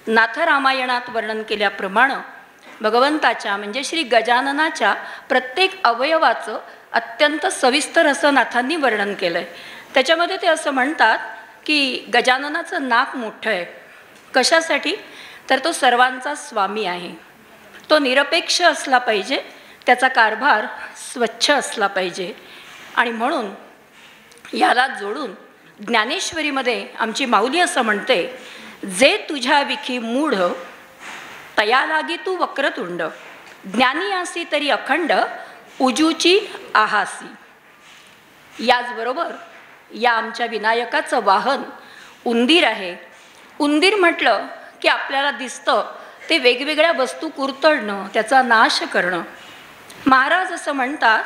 नाथरामायणात वर्णन केल्याप्रमाणे भगवंताच्या म्हणजे श्री गजाननाच्या प्रत्येक अवयवाचं अत्यंत सविस्तर असं नाथांनी वर्णन केलं आहे. त्याच्यामध्ये ते असं म्हणतात की गजाननाचं नाक मोठं आहे. कशासाठी? तर तो सर्वांचा स्वामी आहे. तो निरपेक्ष असला पाहिजे, त्याचा कारभार स्वच्छ असला पाहिजे. आणि म्हणून याला जोडून ज्ञानेश्वरीमध्ये आमची माऊली असं म्हणते, जे तुझ्या विखी मूढ तया लागी तू वक्रतुंड, ज्ञानी आसी तरी अखंड उजूची आहासी. याचबरोबर या आमच्या विनायकाचं वाहन उंदीर आहे. उंदीर म्हटलं की आपल्याला दिसतं ते वेगवेगळ्या वस्तू कुरतडणं, त्याचा नाश करणं. महाराज असं म्हणतात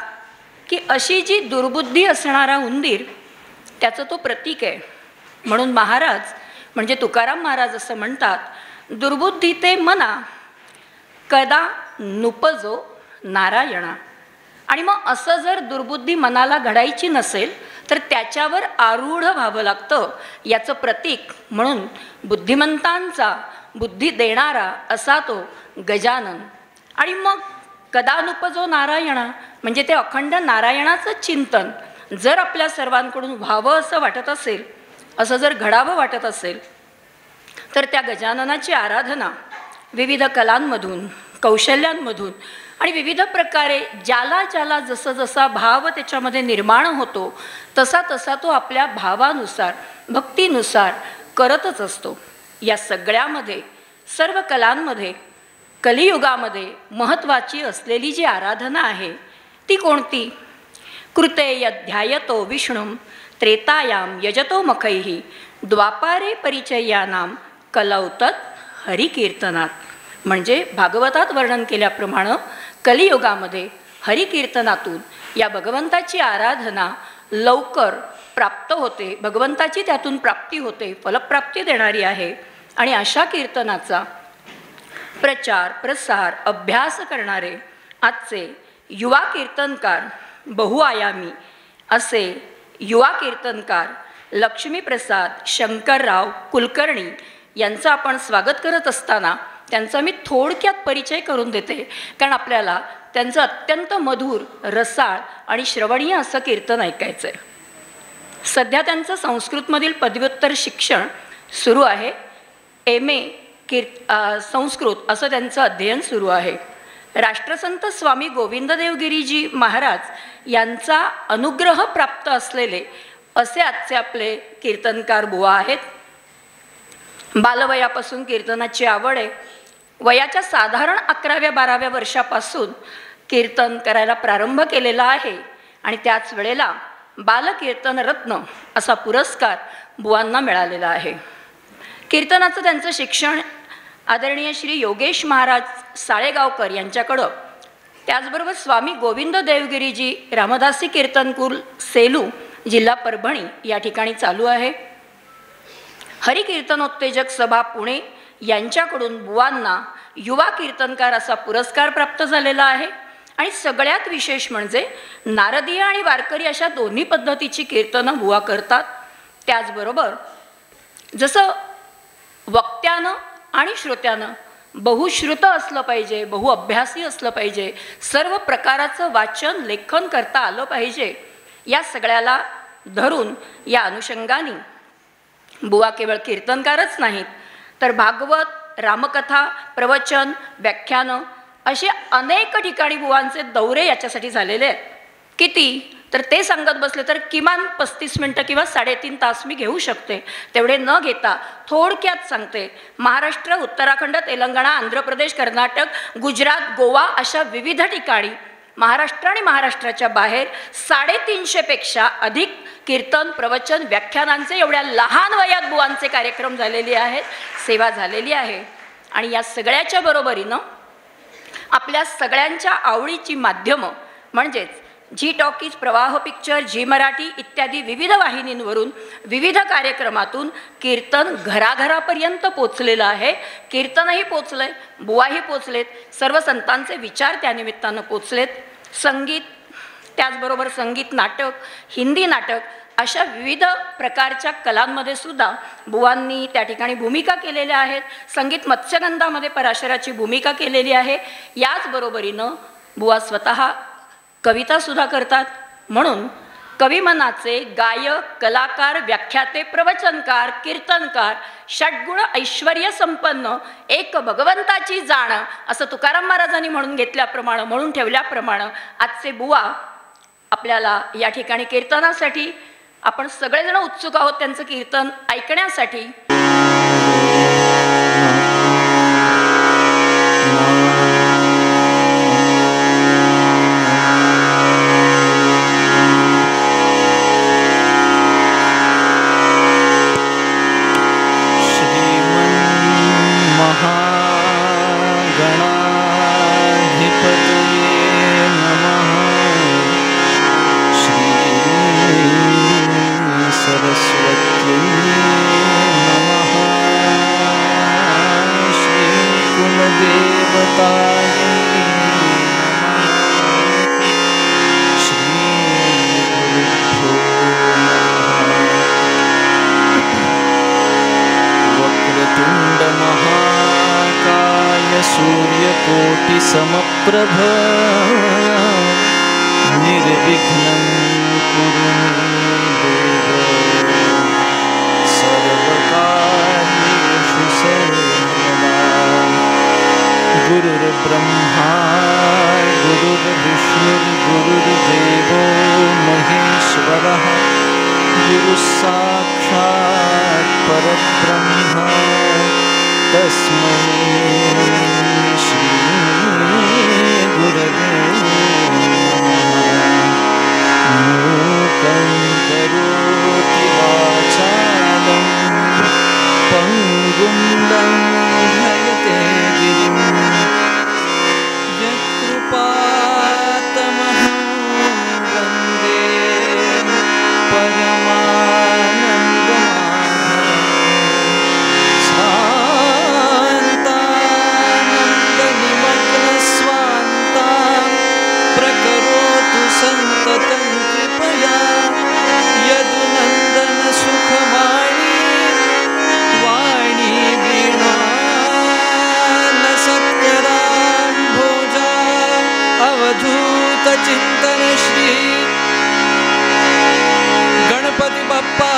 की अशी जी दुर्बुद्धी असणारा उंदीर त्याचं तो प्रतीक आहे. म्हणून महाराज म्हणजे तुकाराम महाराज असं म्हणतात, दुर्बुद्धी ते मना कदा नुपजो नारायणा. आणि मग असं जर दुर्बुद्धी मनाला घडायची नसेल तर त्याच्यावर आरूढ व्हावं लागतं. याचं प्रतीक म्हणून बुद्धिमंतांचा बुद्धी देणारा असा तो गजानन. आणि मग कदानुपजो नारायणा म्हणजे ते अखंड नारायणाचं चिंतन जर आपल्या सर्वांकडून व्हावं असं वाटत असेल, असं जर घडावं वाटत असेल, तर त्या गजाननाची आराधना विविध कलांमधून, कौशल्यांमधून आणि विविध प्रकारे ज्याला ज्याला जसं जसा भाव त्याच्यामध्ये निर्माण होतो तसा तसा तो आपल्या भावानुसार, भक्तीनुसार करतच असतो. या सगळ्यामध्ये, सर्व कलांमध्ये, कलियुगामध्ये महत्त्वाची असलेली जी आराधना आहे ती कोणती? कृते यध्यायतो विष्णुं त्रेतायाम यजतो मखैहि द्वापारे परिचयानाम कलौतत हरिकीर्तनात. म्हणजे भागवतात वर्णन केल्याप्रमाणे कलियुगामध्ये हरिकीर्तनातून या भगवंताची आराधना लवकर प्राप्त होते, भगवंताची त्यातून प्राप्ती होते, फलप्राप्ती देणारी आहे. आणि अशा कीर्तनाचा प्रचार, प्रसार, अभ्यास करणारे आजचे युवा कीर्तनकार, बहुआयामी असे युवा कीर्तनकार लक्ष्मीप्रसाद शंकरराव कुलकर्णी यांचं आपण स्वागत करत असताना त्यांचा मी थोडक्यात परिचय करून देते, कारण आपल्याला त्यांचं अत्यंत मधुर, रसाळ आणि श्रवणीय असं कीर्तन ऐकायचं आहे. सध्या त्यांचं संस्कृतमधील पदव्युत्तर शिक्षण सुरू आहे. MA संस्कृत असं त्यांचं अध्ययन सुरू आहे. राष्ट्रसंत स्वामी गोविंददेवगिरीजी महाराज यांचा अनुग्रह प्राप्त असलेले असे आजचे आपले कीर्तनकार बुवा आहेत. बालवयापासून कीर्तनाची आवड आहे. वयाच्या साधारण 11व्या-12व्या वर्षापासून कीर्तन करायला प्रारंभ केलेला आहे. आणि त्याच वेळेला बालकीर्तन रत्न असा पुरस्कार बुवांना मिळालेला आहे. कीर्तनाचं त्यांचं शिक्षण आदरणीय श्री योगेश महाराज साळेगावकर यांच्याकडं, त्याचबरोबर स्वामी गोविंद देवगिरीजी रामदासी कीर्तनकुल सेलू जिल्हा परभणी या ठिकाणी चालू आहे. हरिकीर्तनोत्तेजक सभा पुणे यांच्याकडून बुवांना युवा कीर्तनकार असा पुरस्कार प्राप्त झालेला आहे. आणि सगळ्यात विशेष म्हणजे नारदीय आणि वारकरी अशा दोन्ही पद्धतीची कीर्तनं बुवा करतात. त्याचबरोबर जसं वक्त्यानं आणि श्रोत्यानं बहुश्रुत असलं पाहिजे, बहुअभ्यासी असलं पाहिजे, सर्व प्रकाराचं वाचन लेखन करता आलं पाहिजे, या सगळ्याला धरून या अनुषंगाने बुवा केवळ कीर्तनकारच नाहीत तर भागवत, रामकथा, प्रवचन, व्याख्यानं असे अनेक ठिकाणी बुवांचे दौरे याच्यासाठी झालेले आहेत. किती? तर ते सांगत बसले तर किमान 35 मिनटं किंवा 3.5 तास मी घेऊ शकते. तेवढे न घेता थोडक्यात सांगते. महाराष्ट्र, उत्तराखंड, तेलंगणा, आंध्र प्रदेश, कर्नाटक, गुजरात, गोवा अशा विविध ठिकाणी महाराष्ट्र आणि महाराष्ट्राच्या बाहेर 350पेक्षा अधिक कीर्तन, प्रवचन, व्याख्यानांचे एवढ्या लहान वयात बुवांचे कार्यक्रम झालेले आहेत, सेवा झालेली आहे. आणि या सगळ्याच्या बरोबरीनं आपल्या सगळ्यांच्या आवडीची माध्यमं म्हणजेच झी टॉकीज, प्रवाह पिक्चर, झी मराठी इत्यादी विविध वाहिनींवरून विविध कार्यक्रमातून कीर्तन घराघरापर्यंत पोचलेलं आहे. कीर्तनही पोचलंय, बुवाही पोचलेत, सर्व संतांचे विचार त्यानिमित्तानं पोचलेत. संगीत, त्याचबरोबर संगीत नाटक, हिंदी नाटक अशा विविध प्रकारच्या कलांमध्ये सुद्धा बुवांनी त्या ठिकाणी भूमिका केलेल्या आहेत. संगीत मत्स्यगंधामध्ये पराशराची भूमिका केलेली आहे. याचबरोबरीनं बुवा स्वतः कवितासुद्धा करतात. म्हणून कविमनाचे गायक, कलाकार, व्याख्याते, प्रवचनकार, कीर्तनकार, षड्गुण ऐश्वर्य संपन्न एक भगवंताची जाण असं तुकाराम महाराजांनी म्हणून घेतल्याप्रमाणे, म्हणून ठेवल्याप्रमाणे आजचे बुवा आपल्याला या ठिकाणी कीर्तनासाठी आपण सगळेजण उत्सुक आहोत त्यांचं कीर्तन ऐकण्यासाठी. सूर्यकोटि समप्रभ निर्विघ्नं कुरु मे देव सर्वकार्येषु सर्वदा. गुरुर्ब्रह्मा गुरुर्विष्णुर्गुरुर्देवो महेश्वरः गुरुस्साक्षात् परब्रह्म तस्मै श्री गुरवे नमः. मूकं करोति वाचालं पङ्गुं लङ्घयते गिरिं यत्कृपातमहं वन्दे संततं कृपया यदुनन्दन सुखवाणी वाणी वीणा न सत्कराम्भोजा अवधूत चिंतन श्री गणपती बाप्पा.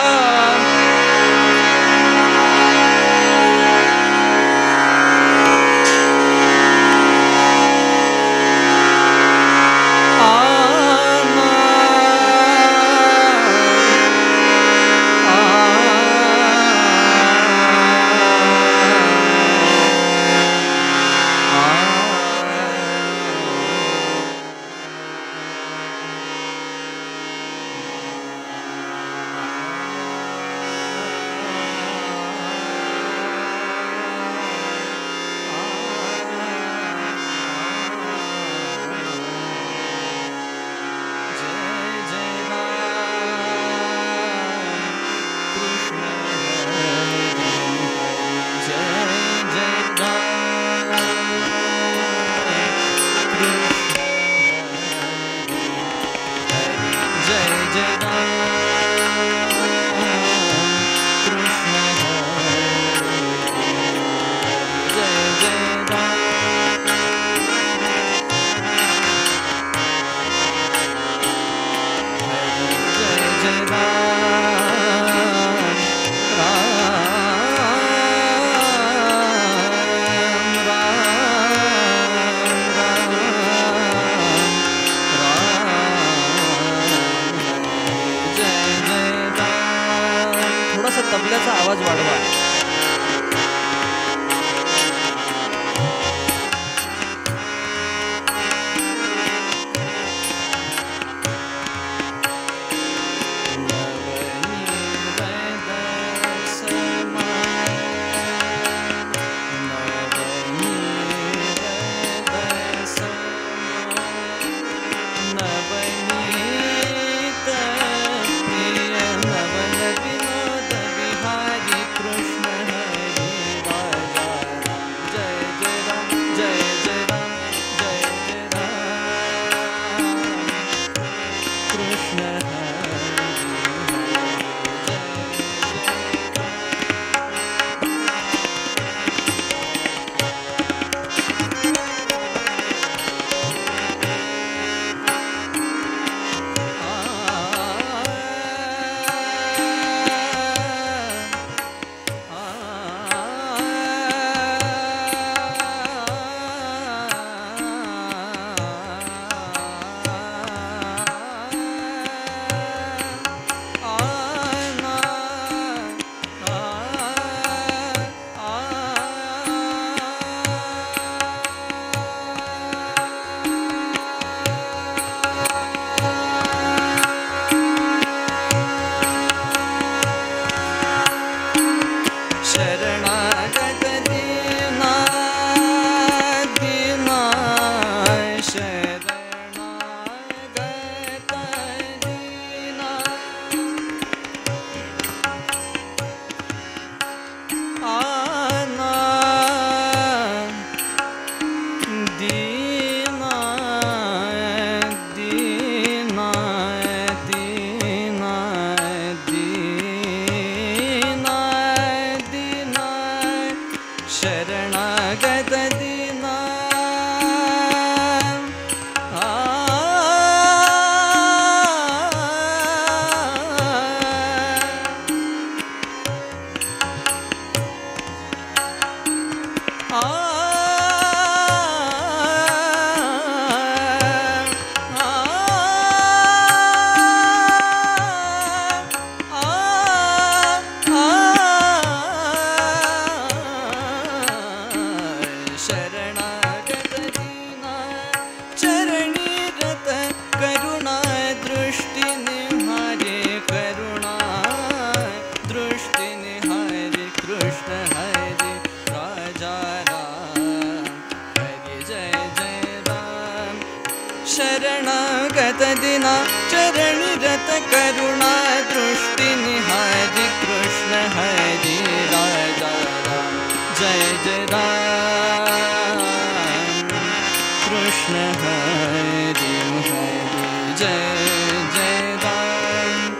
शरणागत दीना शरणागत दिना चरणी रत करुणा दृष्टि निहारी कृष्ण हरि राजा राम जय जय राम कृष्ण हरि हरि जय जय राम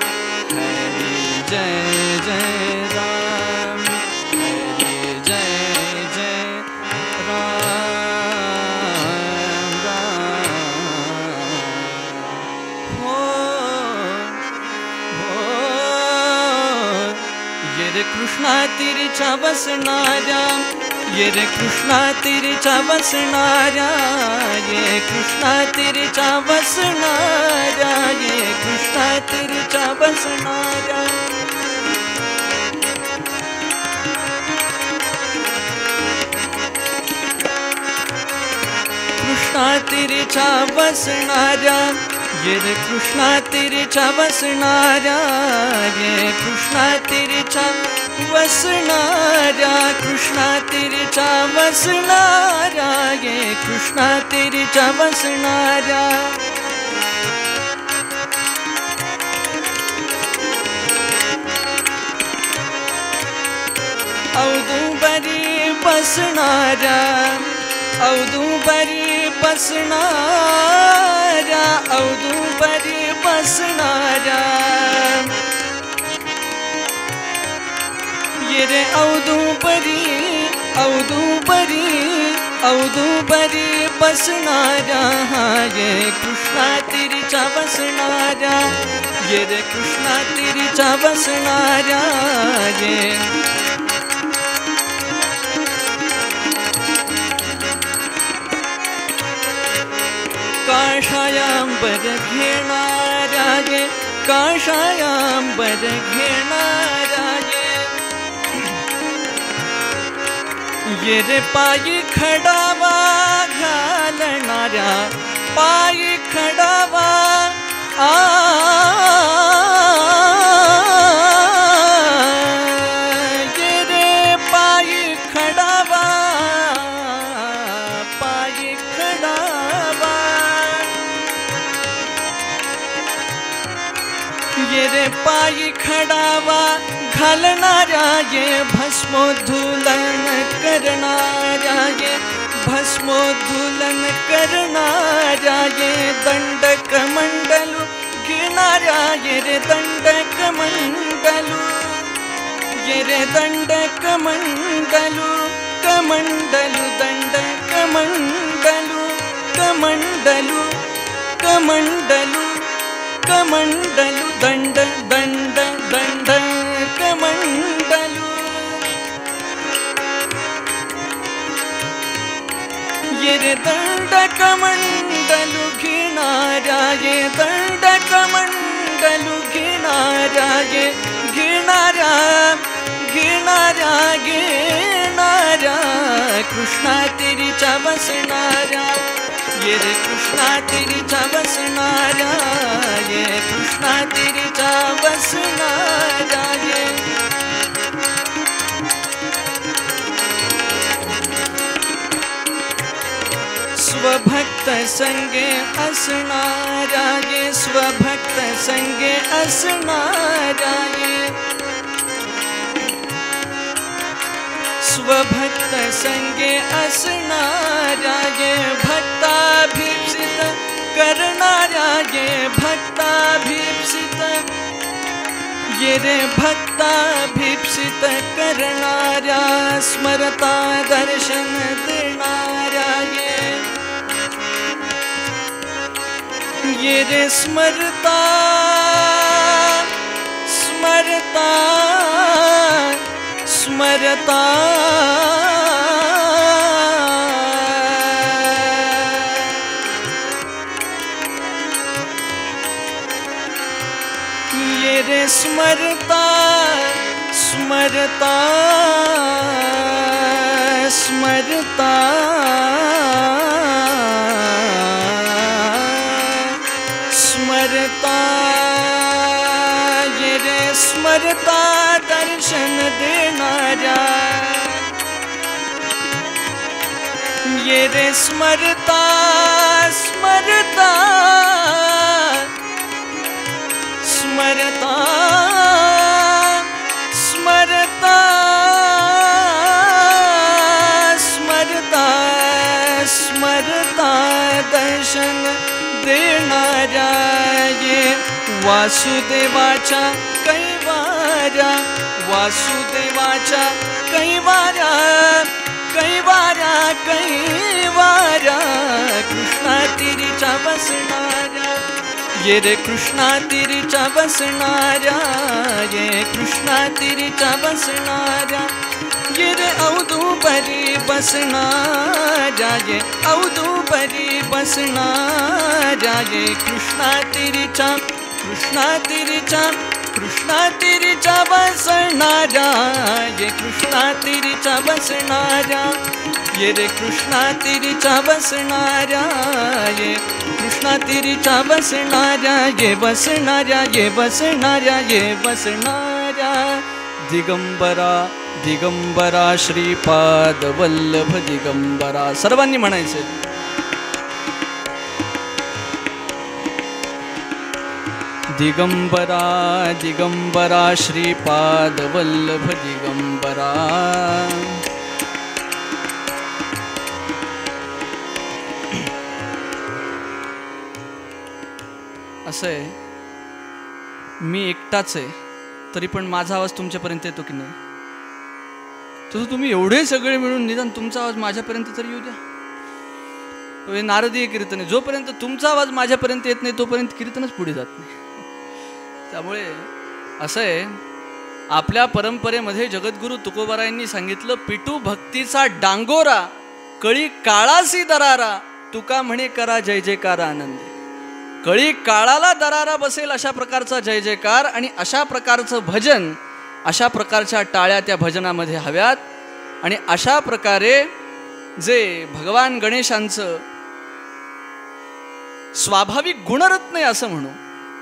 हरि जय जय राम हरि जय जय कृष्णा तिरीच्या बसणाऱ्या ये रे कृष्णा तिरीच्या बसणाऱ्या ये कृष्णा तिरीच्या बसणाऱ्या ये कृष्णा तिरीच्या बसणाऱ्या कृष्णा तिरीच्या बसणाऱ्या ये रे कृष्णा तिरीच्या बसणाऱ्या ये कृष्णा तिरीच्या वसणाऱ्या कृष्णा तिरीच्या वसणाऱ्या ये कृष्णा तिरीच्या वसणाऱ्या औदुंबरी बसणाऱ्या औदुंबरी बसणाऱ्या औदुंबरी बसणाऱ्या ये रे औदुंबरी औदुंबरी औदुंबरी बसणाऱ्या ये कृष्णा तिरीच्या बसणाऱ्या ये रे कृष्णा तिरीच्या बसणाऱ्या ये काषायांबर घेणाऱ्या ये काषायांबर घेणाऱ्या ये रे पायी खडावा घालणाऱ्या पायी खडावा ये रे पायी खडावा पायी खडावा ये रे पायी खडावा घालणाऱ्या ये भस्मोद्धूलन करणाऱ्या ये भस्मोद्धूलन करणाऱ्या ये दंडक मंडलू घेणाऱ्या ये रे दंडक मंडलू ये रे दंडक मंडलू कमंडलू दंडक मंडलू कमंडलू कमंडलू कमंडलू दंड दंड दंड कमंडलू ये रे दंड कमंडलू घेणाऱ्या ये दंड कमंडलू घेणाऱ्या ये घेणाऱ्या घेणाऱ्या घेणाऱ्या कृष्णा तिरीच्या बसणाऱ्या ये रे कृष्णा तिरीच्या बसणाऱ्या ये कृष्णा तिरीच्या बसणाऱ्या ये स्वभक्त संगे असणाऱ्या ये स्वभक्त संगे असणाऱ्या ये स्वभक्त संगे असणाऱ्या ये भक्ताभीप्सित करणाऱ्या ये भक्ताभीप्सित ये रे भक्ताभीप्सित भीप्सित करणाऱ्या स्मरता दर्शन देणाऱ्या ये रे स्मरता स्मरता स्मरता ये रे स्मरता स्मरता स्मरता स्मरता ये रे स्मरता दर्शन देणाऱ्या ये रे स्मरता स्मरता स्मरता स्मरता स्मरता स्मरता दर्शन देणाऱ्या ये वासुदेवाच्या कैवाऱ्या वासुदेवाच्या कैवाऱ्या कैवाऱ्या कैवाऱ्या कृष्णा तिरीच्या बसणाऱ्या ये रे कृष्णा तिरीच्या बसणाऱ्या ये कृष्णा तिरीच्या बसणाऱ्या ये रे औदुंबरी बसणाऱ्या ये औदुंबरी बसणाऱ्या ये कृष्णा तिरीच्या बसणाऱ्या ये कृष्णा तिरीच्या बसणाऱ्या ये रे कृष्णा तिरीच्या बसणाऱ्या ये कृष्णा तिरीच्या बसणाऱ्या ये बसणाऱ्या ये बसणाऱ्या ये बसणाऱ्या दिगंबरा दिगंबरा श्रीपाद वल्लभ दिगंबरा सर्वांनी म्हणायचे दिगंबरा दिगंबरा श्रीपाद वल्लभ दिगंबरा असं आहे मी एकटाच आहे तरी पण माझा आवाज तुमच्यापर्यंत येतो की नाही तसं तुम्ही एवढे सगळे मिळून निदान तुमचा आवाज माझ्यापर्यंत तरी येऊ द्या हे नारदीय कीर्तन आहे जोपर्यंत तुमचा आवाज माझ्यापर्यंत येत नाही तोपर्यंत कीर्तनच पुढे जात नाही त्यामुळे असं आहे आपल्या परंपरेमध्ये जगद्गुरु तुकोबारायांनी सांगितलं पिटू भक्तीचा डांगोरा कळी काळासी दरारा तुका म्हणे करा जय जयकार आनंदे कळी काळाला दरारा बसेल अशा प्रकारचा जय जयकार आणि अशा प्रकारचं भजन अशा प्रकारच्या टाळ्या त्या भजनामध्ये हव्यात आणि अशा प्रकारे जे भगवान गणेशांचं स्वाभाविक गुणरत्न आहे असं म्हणू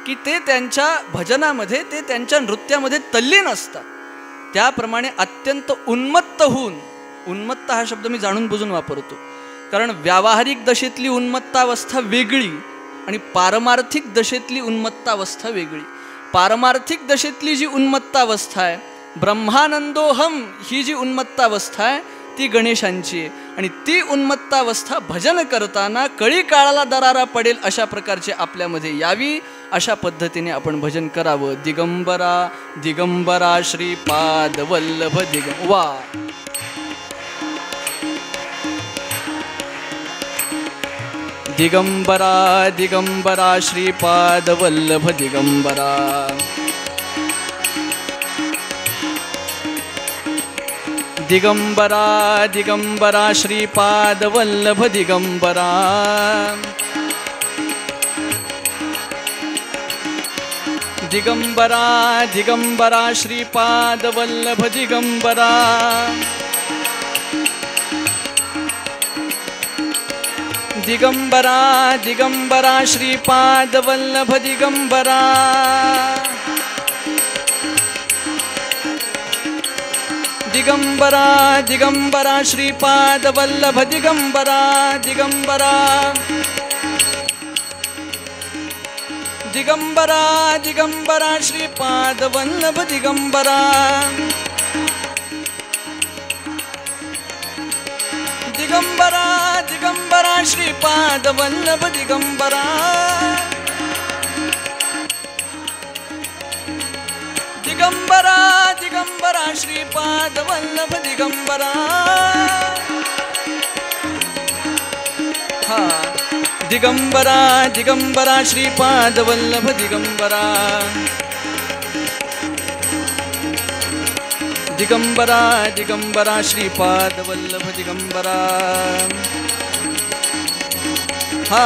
की ते त्यांच्या भजनामध्ये ते त्यांच्या नृत्यामध्ये तल्लीन असतात त्याप्रमाणे अत्यंत उन्मत्त होऊन उन्मत्त हा शब्द मी जाणून बुजून वापरतो कारण व्यावहारिक दशेतली उन्मत्तावस्था वेगळी आणि पारमार्थिक दशेतली उन्मत्तावस्था वेगळी पारमार्थिक दशेतली जी उन्मत्तावस्था आहे ब्रह्मानंदोहम ही जी उन्मत्तावस्था आहे ती गणेशांची आहे आणि ती उन्मत्तावस्था भजन करताना कळी काळाला दरारा पडेल अशा प्रकारचे आपल्यामध्ये यावी अशा पद्धतीने आपण भजन करावं दिगंबरा दिगंबरा श्रीपाद वल्लभ वा दिगंबरा दिगंबरा श्रीपाद वल्लभ दिगंबरा दिगंबरा दिगंबरा श्रीपाद वल्लभ दिगंबरा दिगंबरा दिगंबरा श्रीपाद वल्लभ दिगंबरा दिगंबरा दिगंबरा श्रीपाद वल्लभ दिगंबरा दिगंबरा दिगंबरा श्रीपाद वल्लभ दिगंबरा दिगंबरा दिगंबरा दिगंबरा श्रीपाद वल्लभ दिगंबरा दिगंबरा दिगंबरा श्रीपाद वल्लभ दिगंबरा दिगंबरा दिगंबरा श्रीपाद वल्लभ दिगंबरा हा दिगंबरा दिगंबरा श्रीपाद वल्लभ दिगंबरा दिगंबरा दिगंबरा श्रीपाद वल्लभ दिगंबरा हा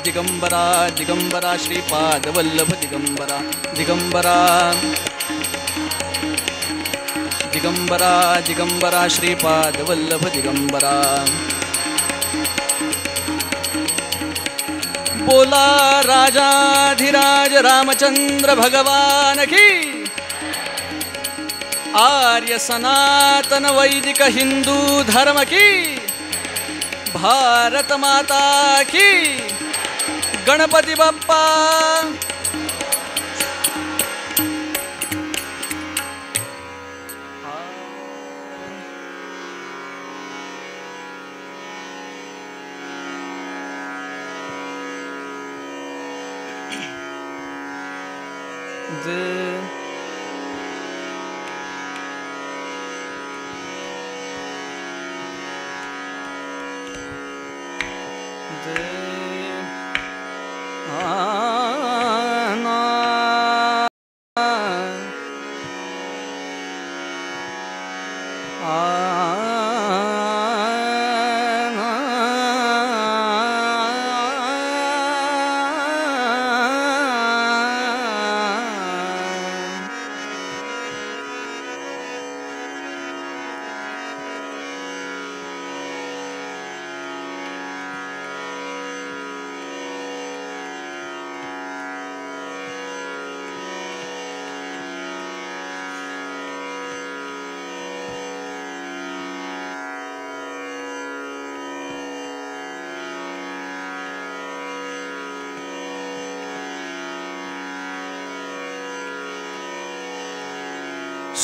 दिगंबरा दिगंबरा श्रीपाद वल्लभ दिगंबरा दिगंबरा दिगंबरा दिगंबरा श्रीपाद वल्लभ दिगंबरा बोला राजाधिराज रामचंद्र भगवान की आर्य सनातन वैदिक हिंदू धर्म की भारत माता की गणपति बाप्पा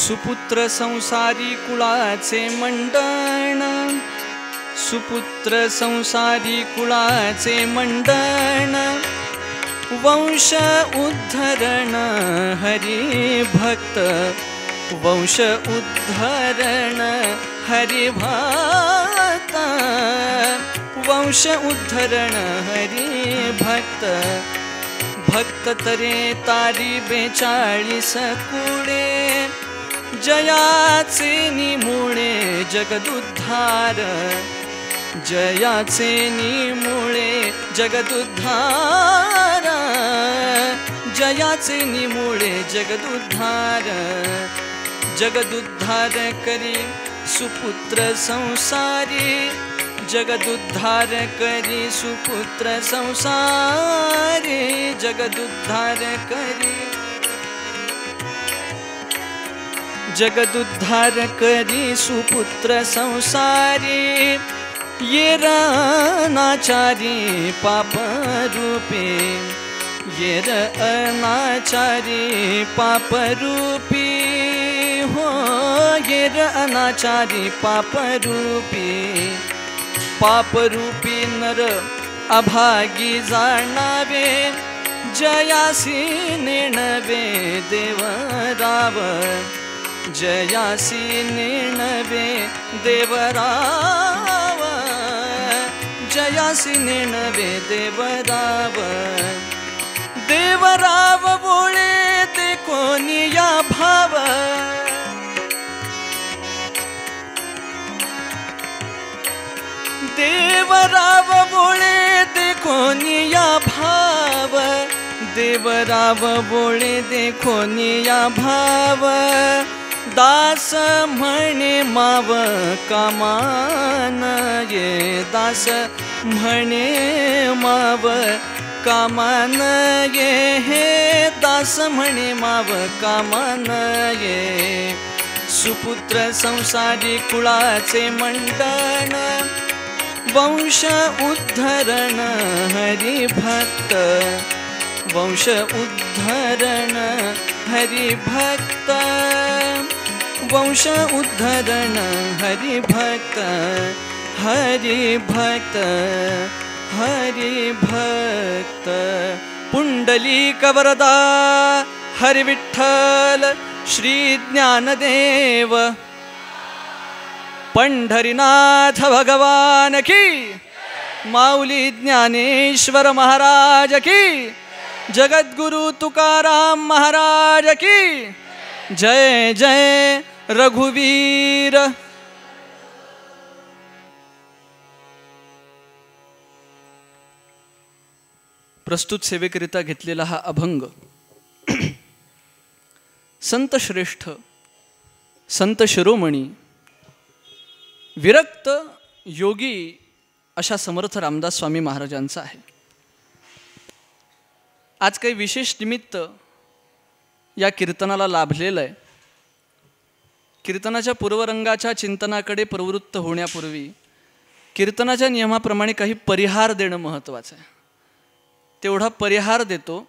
सुपुत्र संसारी कुळाचे मंडण सुपुत्र संसारी कुळाचे मंडण वंश उद्धरण हरी भक्त वंश उद्धरण हरी भक्त वंश उद्धरण हरी भक्त भक्त तरे तारी 42 कुळे जयाचे निमुळे जगदुद्धार जयाचे निमुळे जगदुद्धार जयाचे निमुळे जगदुद्धार जगदुद्धार करी सुपुत्र संसारी जगदुद्धार करी सुपुत्र संसारी जगदुद्धार करी जगदुद्धार करी सुपुत्र संसारी येर अनाचारी पाप रूपे येर अनाचारी पाप रूपी हो येर अनाचारी पाप रूपी नर अभागी जाणावे जयासी नेणवे देवराव जयासी नेणवे देवराव जयासी नेणवे देवराव देवराव बोळे ते कोणिया भाव देवराव बोळे ते कोणिया भाव देवराव बोळे देखोनिया भाव दास म्हणे माव कामान ये दास म्हणे माव कामान ये हे दास म्हणे माव कामान ये सुपुत्र संसारी कुळाचे मंडन वंश उद्धरण हरिभक्त वंश उद्धरण हरिभक्त वंश उद्धरण हरिभक्त हरिभक्त हरिभक्त पुंडलीक वरदा हरिविठ्ठल श्री ज्ञानदेव पंढरीनाथ भगवान की, माऊली ज्ञानेश्वर महाराज की, जगद्गुरु तुकाराम महाराज की जय जय रघुवीर. प्रस्तुत सेवेकरिता घेतलेला हा अभंग संत श्रेष्ठ, संत शिरोमणी, विरक्त योगी अशा समर्थ रामदास स्वामी महाराजांचा आहे. आज काही विशेष निमित्त या कीर्तनाला लाभलेलं आहे. कीर्तनाच्या पूर्वरंगाच्या चिंतनाकडे प्रवृत्त होण्यापूर्वी कीर्तनाच्या नियमाप्रमाणे काही परिहार देणं महत्त्वाचं आहे. तेवढा परिहार देतो.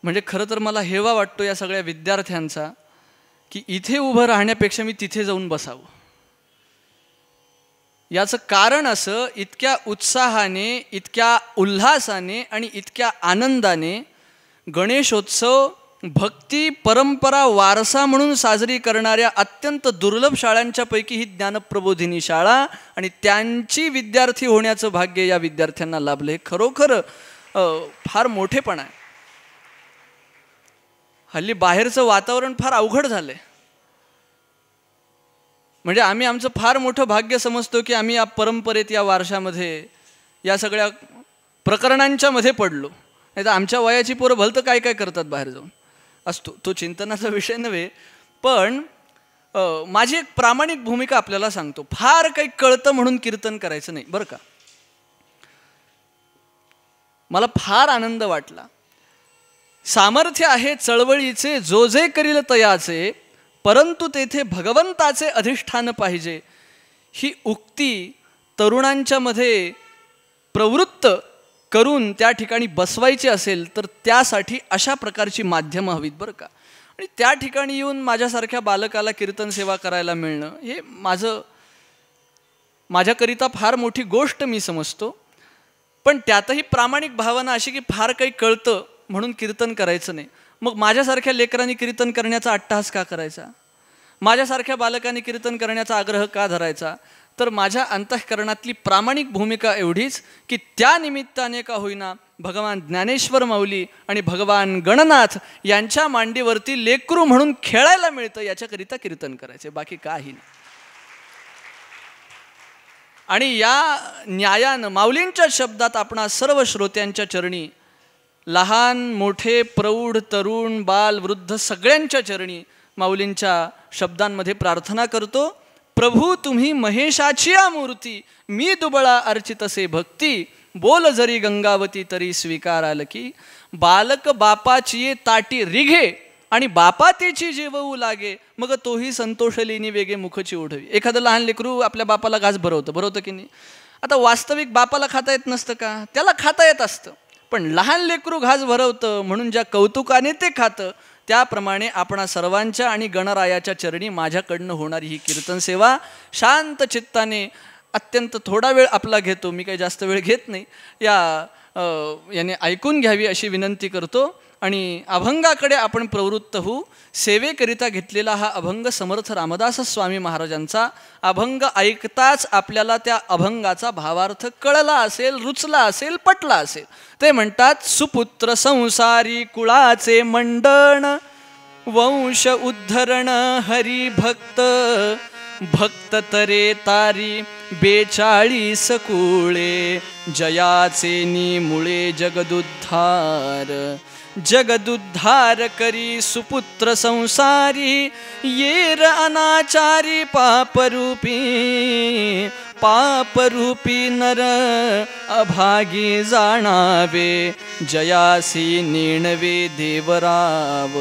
म्हणजे खरं तर मला हेवा वाटतो या सगळ्या विद्यार्थ्यांचा की इथे उभं राहण्यापेक्षा मी तिथे जाऊन बसावं. याचं कारण असं, इतक्या उत्साहाने, इतक्या उल्हासाने आणि इतक्या आनंदाने गणेशोत्सव भक्ती परंपरा वारसा म्हणून साजरी करणाऱ्या अत्यंत दुर्लभ शाळांच्या पैकी ही ज्ञानप्रबोधिनी शाळा आणि त्यांची विद्यार्थी होण्याचं भाग्य या विद्यार्थ्यांना लाभले. खरोखर फार मोठेपणा आहे. हल्ली बाहेरचं वातावरण फार अवघड झालंय. म्हणजे आम्ही आमचं फार मोठं भाग्य समजतो की आम्ही या परंपरेत, या वारशामध्ये, या सगळ्या प्रकरणांच्या मध्ये पडलो. नाही तर आमच्या वयाची पोरं भलतं काय काय करतात बाहेर जाऊन. असतो तो चिंतनाचा विषय नव्हे. पण माझी एक प्रामाणिक भूमिका आपल्याला सांगतो. फार काही कळतं म्हणून कीर्तन करायचं नाही बरं का. मला फार आनंद वाटला. सामर्थ्य आहे चळवळीचे जो जे करील तयाचे, परंतु तेथे भगवंताचे अधिष्ठान पाहिजे. ही उक्ती तरुणांच्या मध्ये प्रवृत्त करून त्या ठिकाणी बसवायची असेल तर त्यासाठी अशा प्रकारची माध्यमं हवीत बरं का. आणि त्या ठिकाणी येऊन माझ्यासारख्या बालकाला कीर्तन सेवा करायला मिळणं हे माझ्याकरिता फार मोठी गोष्ट मी समजतो. पण त्यातही प्रामाणिक भावना अशी की फार काही कळतं म्हणून कीर्तन करायचं नाही. मग माझ्यासारख्या लेकरांनी कीर्तन करण्याचा अट्टहास का करायचा? माझ्यासारख्या बालकांनी कीर्तन करण्याचा आग्रह का धरायचा? तर माझ्या अंतःकरणातली प्रामाणिक भूमिका एवढीच की त्या निमित्ताने का होईना भगवान ज्ञानेश्वर माऊली आणि भगवान गणनाथ यांच्या मांडीवरती लेकरू म्हणून खेळायला मिळतं याच्याकरिता कीर्तन करायचे, बाकी काही नाही. आणि या न्यायानं माऊलींच्या शब्दात आपणा सर्व श्रोत्यांच्या चरणी, लहान मोठे प्रौढ तरुण बाल वृद्ध सगळ्यांच्या चरणी माऊलींच्या शब्दांमध्ये प्रार्थना करतो. प्रभू तुम्ही महेशाची मूर्ती, मी दुबळा अर्चितसे भक्ती, बोल जरी गंगावती तरी स्वीकाराल की. बालक बापाची ताटी रिघे आणि बापा तेची जेवू लागे, मग तोही संतोषलेनी वेगे मुखची ओढवी. एखादं लहान लेकरू आपल्या बापाला घास भरवतं की नाही? आता वास्तविक बापाला खाता येत नसतं का? त्याला खाता येत असतं. पण लहान लेकरू घास भरवतं म्हणून ज्या कौतुकाने ते खातं, त्याप्रमाणे आपणा सर्वांच्या आणि गणरायाच्या चरणी माझ्याकडनं होणारी ही कीर्तन सेवा शांत चित्ताने अत्यंत थोडा वेळ आपला घेतो, मी काही जास्त वेळ घेत नाही, याने ऐकून घ्यावी अशी विनंती करतो. आणि अभंगाकडे आपण प्रवृत्त होऊ. सेवेकरिता घेतलेला हा अभंग समर्थ रामदास स्वामी महाराजांचा. अभंग ऐकताच आपल्याला त्या अभंगाचा भावार्थ कळला असेल, रुचला असेल, पटला असेल. ते म्हणतात, सुपुत्र संसारी कुळाचे मंडण, वंश उद्धरण हरिभक्त, भक्त तरे तारी 42 कुळे, जयाचे निमुळे जगदुद्धार. जगदुद्धार करी सुपुत्र संसारी, येर अनाचारी पापरूपी. पापरूपी नर अभागी जाणावे, जयासी नेणवे देवराव.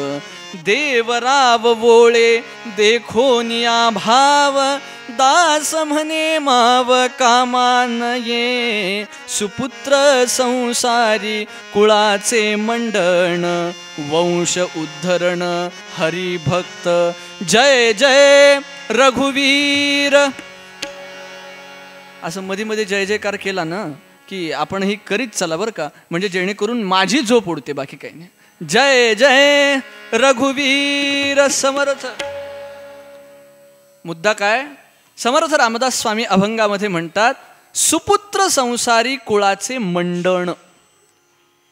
देवराव वोळे देखोनिया भाव, दास म्हणे माव कामानये. सुपुत्र संसारी कुळाचे मंडण, वंश उद्धरण हरिभक्त. जय जय रघुवीर. असं मध्ये मध्ये जय जयकार केला ना की आपणही करीत चला बरं का, म्हणजे जेणेकरून माझी झोप उडते, बाकी काही नाही. जय जय रघुवीर समर्थ. मुद्दा काय? समर्थ रामदास स्वामी अभंगामध्ये म्हणतात, सुपुत्र संसारी कुळाचे मंडण.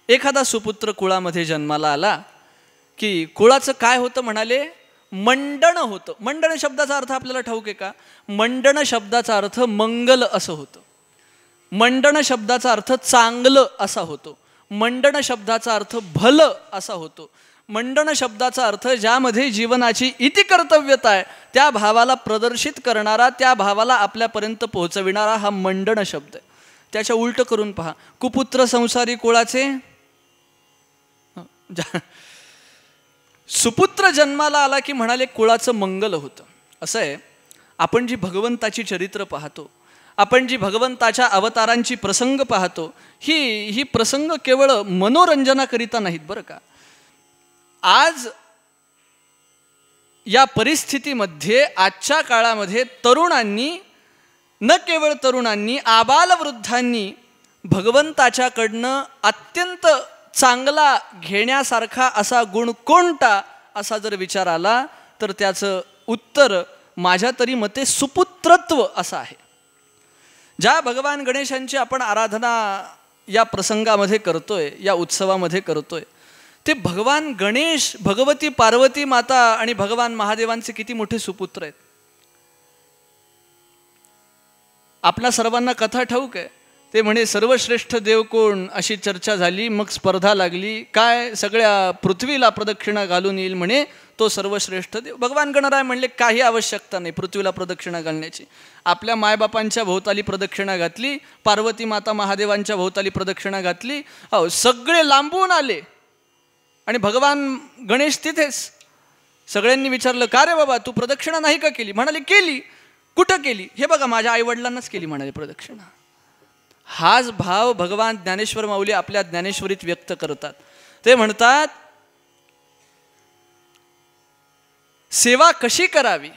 एखादा सुपुत्र कुळामध्ये जन्माला आला की कुळाचं काय होतं म्हणाले? मंडण होतं. मंडण शब्दाचा अर्थ आपल्याला ठाऊक आहे का? मंडण शब्दाचा अर्थ मंगल असं होतं. मंडण शब्दाचा अर्थ चांगलं असा होतो. मंडण शब्दाचा अर्थ भलं असा होतो. मंडण शब्दाचा अर्थ ज्यामध्ये जीवनाची इति कर्तव्यता आहे त्या भावाला प्रदर्शित करणारा, त्या भावाला आपल्यापर्यंत पोहोचविणारा हा मंडण शब्द आहे. त्याच्या उलट करून पहा, कुपुत्र संसारी कुळाचे. सुपुत्र जन्माला आला की म्हणाले कुळाचं मंगल होतं. असं आहे, आपण जी भगवंताची चरित्र पाहतो, आपण जी भगवंताच्या अवतारांची प्रसंग पाहतो, ही प्रसंग केवळ मनोरंजनाकरिता नाहीत बरं का. आज या परिस्थितीमध्ये, आजच्या काळामध्ये तरुणांनी, न केवळ तरुणांनी, आबालवृद्धांनी भगवंताच्याकडनं अत्यंत चांगला घेण्यासारखा असा गुण कोणता असा जर विचार आला तर त्याचं उत्तर माझ्या तरी मते सुपुत्रत्व असं आहे. ज्या भगवान गणेशांची आपण आराधना या प्रसंगामध्ये करतोय, या उत्सवामध्ये करतोय, ते भगवान गणेश, भगवती पार्वती माता आणि भगवान महादेवांचे किती मोठे सुपुत्र आहेत. आपल्या सर्वांना कथा ठाऊक आहे. ते म्हणे सर्वश्रेष्ठ देव कोण अशी चर्चा झाली, मग स्पर्धा लागली. काय? सगळ्या पृथ्वीला प्रदक्षिणा घालून येईल म्हणे तो सर्वश्रेष्ठ देव. भगवान गणराय म्हणले काही आवश्यकता नाही प्रथ्वीला प्रदक्षिणा घालण्याची. आपल्या मायबापांच्या भोवताली प्रदक्षिणा घातली, पार्वती माता महादेवांच्या भोवताली प्रदक्षिणा घातली. अहो, सगळे लांबून आले आणि भगवान गणेश तिथेच. सगळ्यांनी विचारलं, का रे बाबा तू प्रदक्षिणा नाही का केली? म्हणाले केली. कुठं केली? हे बघा माझ्या आईवडिलांनाच केली म्हणाले प्रदक्षिणा. हाच भाव भगवान ज्ञानेश्वर माऊली आपल्या ज्ञानेश्वरीत व्यक्त करतात. ते म्हणतात, सेवा कशी करावी?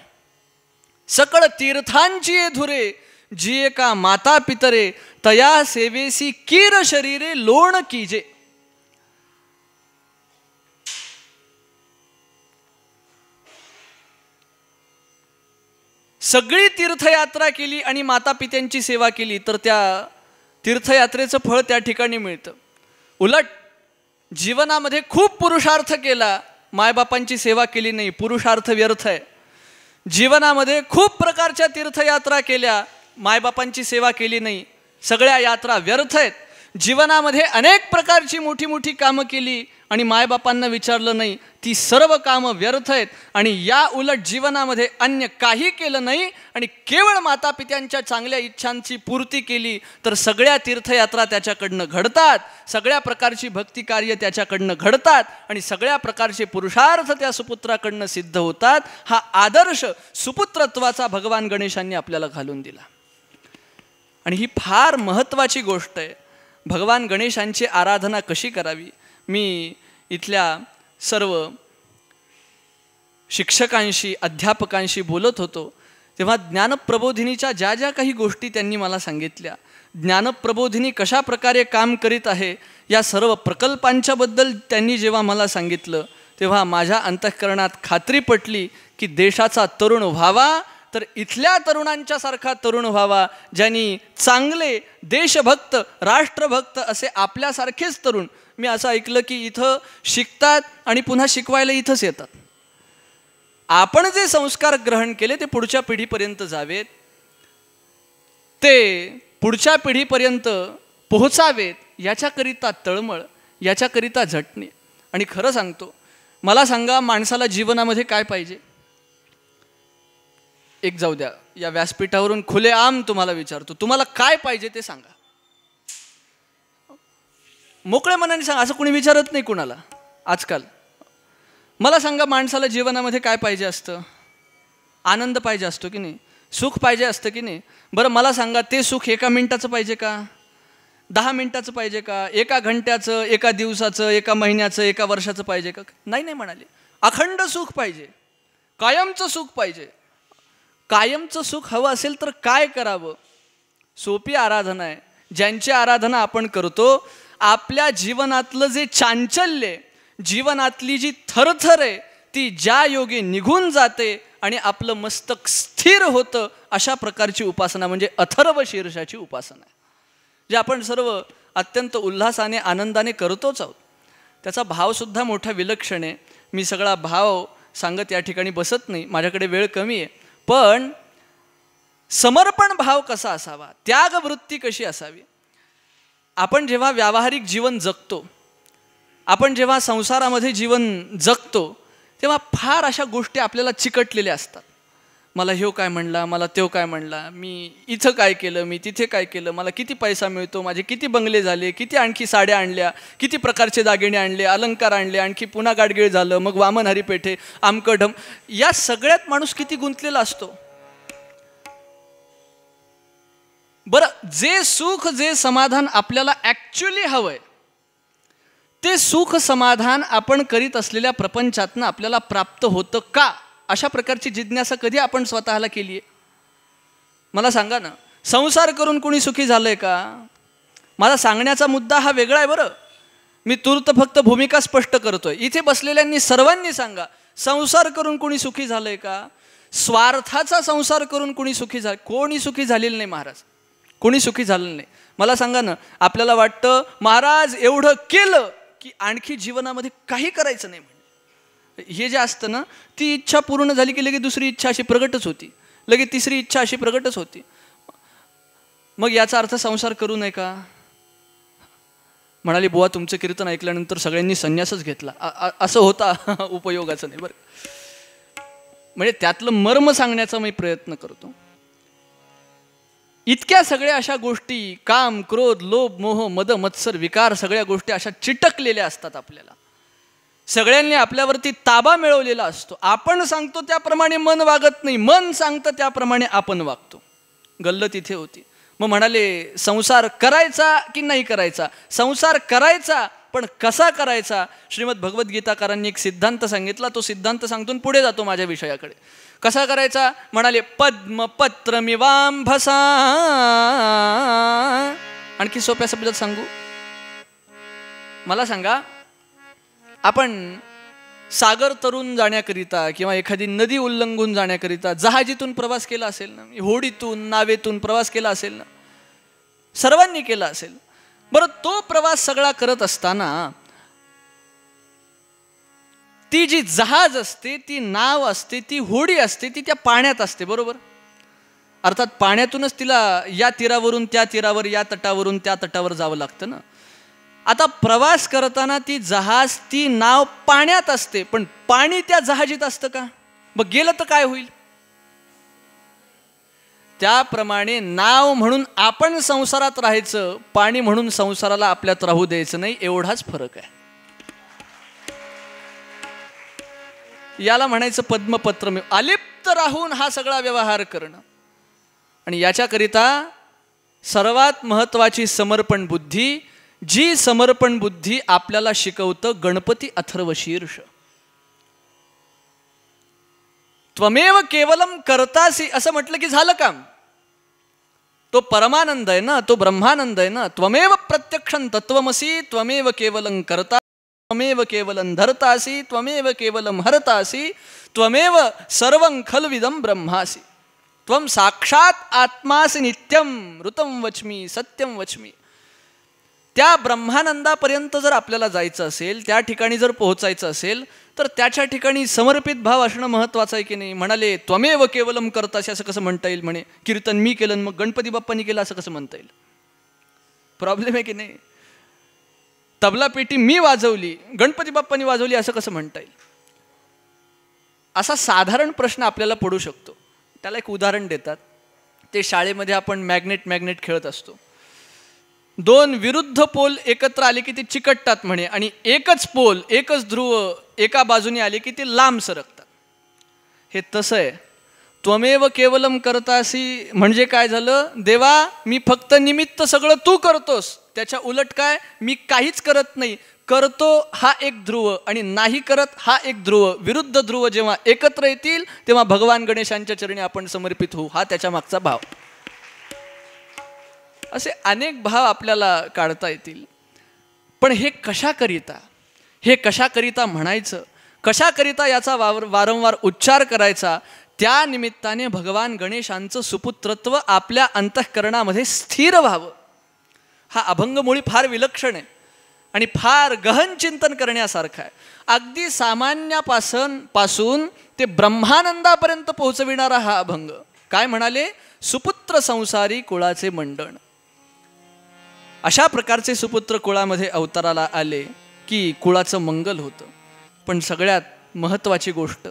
सकळ तीर्थांची धुरे, जिये का माता पितरे, तया सेवेसी कीर शरीरे लोण कीजे. सगळी तीर्थयात्रा केली आणि माता पित्यांची सेवा केली तर त्या तीर्थयात्रेचं फळ त्या ठिकाणी मिळतं. उलट जीवनामध्ये खूप पुरुषार्थ केला, मायबापांची सेवा केली नाही, पुरुषार्थ व्यर्थ आहे. जीवनामध्ये खूप प्रकारच्या तीर्थयात्रा केल्या, मायबापांची सेवा केली नाही, सगळ्या यात्रा व्यर्थ आहेत. जीवनामध्ये अनेक प्रकारची मोठी मोठी कामं केली आणि मायबापांना विचारलं नाही, ती सर्व कामं व्यर्थ आहेत. आणि या उलट जीवनामध्ये अन्य काही केलं नाही आणि केवळ मातापित्यांच्या चांगल्या इच्छांची पूर्ती केली तर सगळ्या तीर्थयात्रा त्याच्याकडनं घडतात, सगळ्या प्रकारची भक्ती कार्य त्याच्याकडनं घडतात आणि सगळ्या प्रकारचे पुरुषार्थ त्या सुपुत्राकडनं सिद्ध होतात. हा आदर्श सुपुत्रत्वाचा भगवान गणेशांनी आपल्याला घालून दिला. आणि ही फार महत्त्वाची गोष्ट आहे. भगवान गणेशांची आराधना कशी करावी? मी इथल्या सर्व शिक्षकांशी, अध्यापकांशी बोलत होतो तेव्हा ज्ञानप्रबोधिनीच्या ज्या ज्या काही गोष्टी त्यांनी मला सांगितल्या, ज्ञानप्रबोधिनी कशा प्रकारे काम करीत आहे या सर्व प्रकल्पांच्याबद्दल त्यांनी जेव्हा मला सांगितलं तेव्हा माझ्या अंतःकरणात खात्री पटली की देशाचा तरुण व्हावा तर इथल्या तरुणांच्या सारखा तरुण व्हावा, ज्यांनी चांगले देशभक्त, राष्ट्रभक्त असे आपल्यासारखेच तरुण. मी असं ऐकलं की इथं शिकतात आणि पुन्हा शिकवायला इथंच येतात. आपण जे संस्कार ग्रहण केले ते पुढच्या पिढीपर्यंत जावेत, ते पुढच्या पिढीपर्यंत पोहोचावेत याच्याकरिता तळमळ, याच्याकरिता झटणे. आणि खरं सांगतो, मला सांगा माणसाला जीवनामध्ये काय पाहिजे? एक जाऊ द्या, या व्यासपीठावरून खुलेआम तुम्हाला विचारतो, तुम्हाला काय पाहिजे ते सांगा. मोकळ्या मनाने सांगा, असं कोणी विचारत नाही कुणाला आजकाल. मला सांगा माणसाला जीवनामध्ये काय पाहिजे असतं? आनंद पाहिजे असतो की नाही? सुख पाहिजे असतं की नाही? बरं मला सांगा, ते सुख 1 मिनिटाचं पाहिजे का? 10 मिनिटाचं पाहिजे का? 1 घंट्याचं, 1 दिवसाचं, 1 महिन्याचं, 1 वर्षाचं पाहिजे का? नाही नाही म्हणाले, अखंड सुख पाहिजे, कायमचं सुख पाहिजे. कायमचं सुख हवं असेल तर काय करावं? सोपी आराधना आहे. ज्यांची आराधना आपण करतो, आपल्या जीवनातलं जे चांचल्य, जीवनातली जी थरथर आहे ती ज्या योगे निघून जाते आणि आपलं मस्तक स्थिर होतं, अशा प्रकारची उपासना म्हणजे अथर्व शीर्षाची उपासना आहे, जे आपण सर्व अत्यंत उल्हासाने आनंदाने करतोच आहोत. त्याचा भावसुद्धा मोठा विलक्षण आहे. मी सगळा भाव सांगत या ठिकाणी बसत नाही, माझ्याकडे वेळ कमी आहे. पण समर्पण भाव कसा असावा, त्यागवृत्ती कशी असावी. आपण जेव्हा व्यावहारिक जीवन जगतो, आपण जेव्हा संसारामध्ये जीवन जगतो, तेव्हा फार अशा गोष्टी आपल्याला चिकटलेल्या असतात. मला ह्यो काय म्हणला, मला त्यो काय म्हणला, मी इथं काय केलं, मी तिथे काय केलं, मला किती पैसा मिळतो, माझे किती बंगले झाले, किती आणखी साड्या आणल्या, किती प्रकारचे दागिने आणले, अलंकार आणले, आणखी पुन्हा गाडगीळ झालं, मग वामन हरी पेठे, आमकं ढम. या सगळ्यात माणूस किती गुंतलेला असतो. बरं, जे सुख, जे समाधान आपल्याला ॲक्च्युली हवंय, ते सुख समाधान आपण करीत असलेल्या प्रपंचातनं आपल्याला प्राप्त होतं का, अशा प्रकारची जिज्ञासा कधी आपण स्वतःला केली आहे? मला सांगा ना. संसार करून कोणी सुखी झालंय का? माझा सांगण्याचा मुद्दा हा वेगळा आहे बरं. मी तूर्त फक्त भूमिका स्पष्ट करतोय. इथे बसलेल्यांनी सर्वांनी सांगा, संसार करून कोणी सुखी झालंय का? स्वार्थाचा संसार करून कोणी सुखी झालं? कोणी सुखी झालेलं नाही महाराज, कोणी सुखी झालेलं नाही. मला सांगा ना, आपल्याला वाटतं महाराज एवढं केलं की आणखी जीवनामध्ये काही करायचं नाही. हे जे असतं ना, ती इच्छा पूर्ण झाली की लगेच दुसरी इच्छा अशी प्रगटच होती, लगेच तिसरी इच्छा अशी प्रगटच होती. मग याचा अर्थ संसार करू नये का? म्हणाली बुवा तुमचं कीर्तन ऐकल्यानंतर सगळ्यांनी संन्यासच घेतला, असं होता उपयोगाचं नाही बरं. म्हणजे त्यातलं मर्म सांगण्याचा मी प्रयत्न करतो. इतक्या सगळ्या अशा गोष्टी, काम, क्रोध, लोभ, मोह, मद, मत्सर, विकार, सगळ्या गोष्टी अशा चिटकलेल्या असतात आपल्याला. सगळ्यांनी आपल्यावरती ताबा मिळवलेला असतो. आपण सांगतो त्याप्रमाणे मन वागत नाही, मन सांगतं त्याप्रमाणे आपण वागतो. गल्लत तिथे होती. मग म्हणाले संसार करायचा की नाही करायचा? संसार करायचा, पण कसा करायचा? श्रीमद भगवद्गीताकारांनी एक सिद्धांत सांगितला, तो सिद्धांत सांगतून पुढे जातो माझ्या विषयाकडे. कसा करायचा? म्हणाले पद्मपत्रमिवांभसा. आणखी सोप्या शब्दात सांगू, मला सांगा, आपण सागर तरून जाण्याकरिता किंवा एखादी नदी उल्लंघून जाण्याकरिता जहाजीतून प्रवास केला असेल ना, होडीतून, नावेतून प्रवास केला असेल ना, सर्वांनी केला असेल. बरं, तो प्रवास सगळा करत असताना ती जी जहाज असते, ती नाव असते, ती होडी असते, ती त्या पाण्यात असते, बरोबर? अर्थात पाण्यातूनच तिला या तीरावरून त्या तीरावर, या तटावरून त्या तटावर जावं लागतं ना. आता प्रवास करताना ती जहाज, ती नाव पाण्यात असते, पण पाणी त्या जहाजीत असतं का? मग गेलं तर काय होईल? त्याप्रमाणे नाव म्हणून आपण संसारात राहायचं, पाणी म्हणून संसाराला आपल्यात राहू द्यायचं नाही, एवढाच फरक आहे. याला म्हणायचं पद्मपत्र. अलिप्त राहून हा सगळा व्यवहार करणं. आणि याच्याकरिता सर्वात महत्वाची समर्पण बुद्धी, जी समर्पण बुद्धी आपल्याला शिकवतं गणपती अथर्वशीर्ष. त्वमेव केवलम कर्तासी असं म्हटलं की झालं काम. तो परमानंद आहे ना, तो ब्रह्मानंद आहे ना. त्वमेव प्रत्यक्षं तत्वमसी, त्वमेव केवलं कर्ता, त्वमेव केवलं धर्तासी, त्वमेव केवलं हरतासी, त्वमेव सर्वं खल्विदं ब्रह्मासी, त्वं साक्षात आत्मासी नित्यं ऋतं वच्मी सत्यं वच्मी. त्या ब्रह्मानंदापर्यंत जर आपल्याला जायचं असेल, त्या ठिकाणी जर पोहोचायचं असेल, तर त्याच्या ठिकाणी समर्पित भाव असणं महत्त्वाचं आहे की नाही? म्हणाले त्वमेव केवलम कर्तासी असं कसं म्हणता येईल? म्हणे कीर्तन मी केलं मग गणपती बाप्पांनी केलं असं कसं म्हणता येईल? प्रॉब्लेम आहे की नाही? तबला पेटी मी वाजवली, गणपती बाप्पांनी वाजवली असं कसं म्हणता येईल? असा साधारण प्रश्न आपल्याला पडू शकतो. त्याला एक उदाहरण देतात. ते शाळेमध्ये आपण मॅग्नेट खेळत असतो. दोन विरुद्ध पोल एकत्र आले की ते चिकटतात म्हणे, आणि एकच पोल, एकच ध्रुव एका बाजूने आले की ते लांब सरकतात. हे तसं आहे. त्वमेव केवलम कर्तासी म्हणजे काय झालं? देवा, मी फक्त निमित्त सगळं तू करतोस, त्याच्या उलट काय? मी काहीच करत नाही. करतो हा एक ध्रुव आणि नाही करत हा एक ध्रुव. विरुद्ध ध्रुव जेव्हा एकत्र येतील तेव्हा भगवान गणेशांच्या चरणी आपण समर्पित होऊ, हा त्याच्या मागचा भाव. असे अनेक भाव आपल्याला काढता येतील. पण हे कशाकरिता? हे कशाकरिता म्हणायचं, कशाकरिता याचा वारंवार उच्चार करायचा, त्या निमित्ताने भगवान गणेशांचं सुपुत्रत्व आपल्या अंतःकरणामध्ये स्थिर व्हावं. हा अभंग मुळी फार विलक्षण आहे आणि फार गहन चिंतन करण्यासारखं आहे. अगदी सामान्यापासून ते ब्रह्मानंदापर्यंत पोहोचविणारा हा अभंग. काय म्हणाले? सुपुत्र संसारी कुळाचे मंडण. अशा प्रकारचे सुपुत्र कुळामध्ये अवताराला आले की कुळाचं मंगल होतं. पण सगळ्यात महत्त्वाची गोष्ट,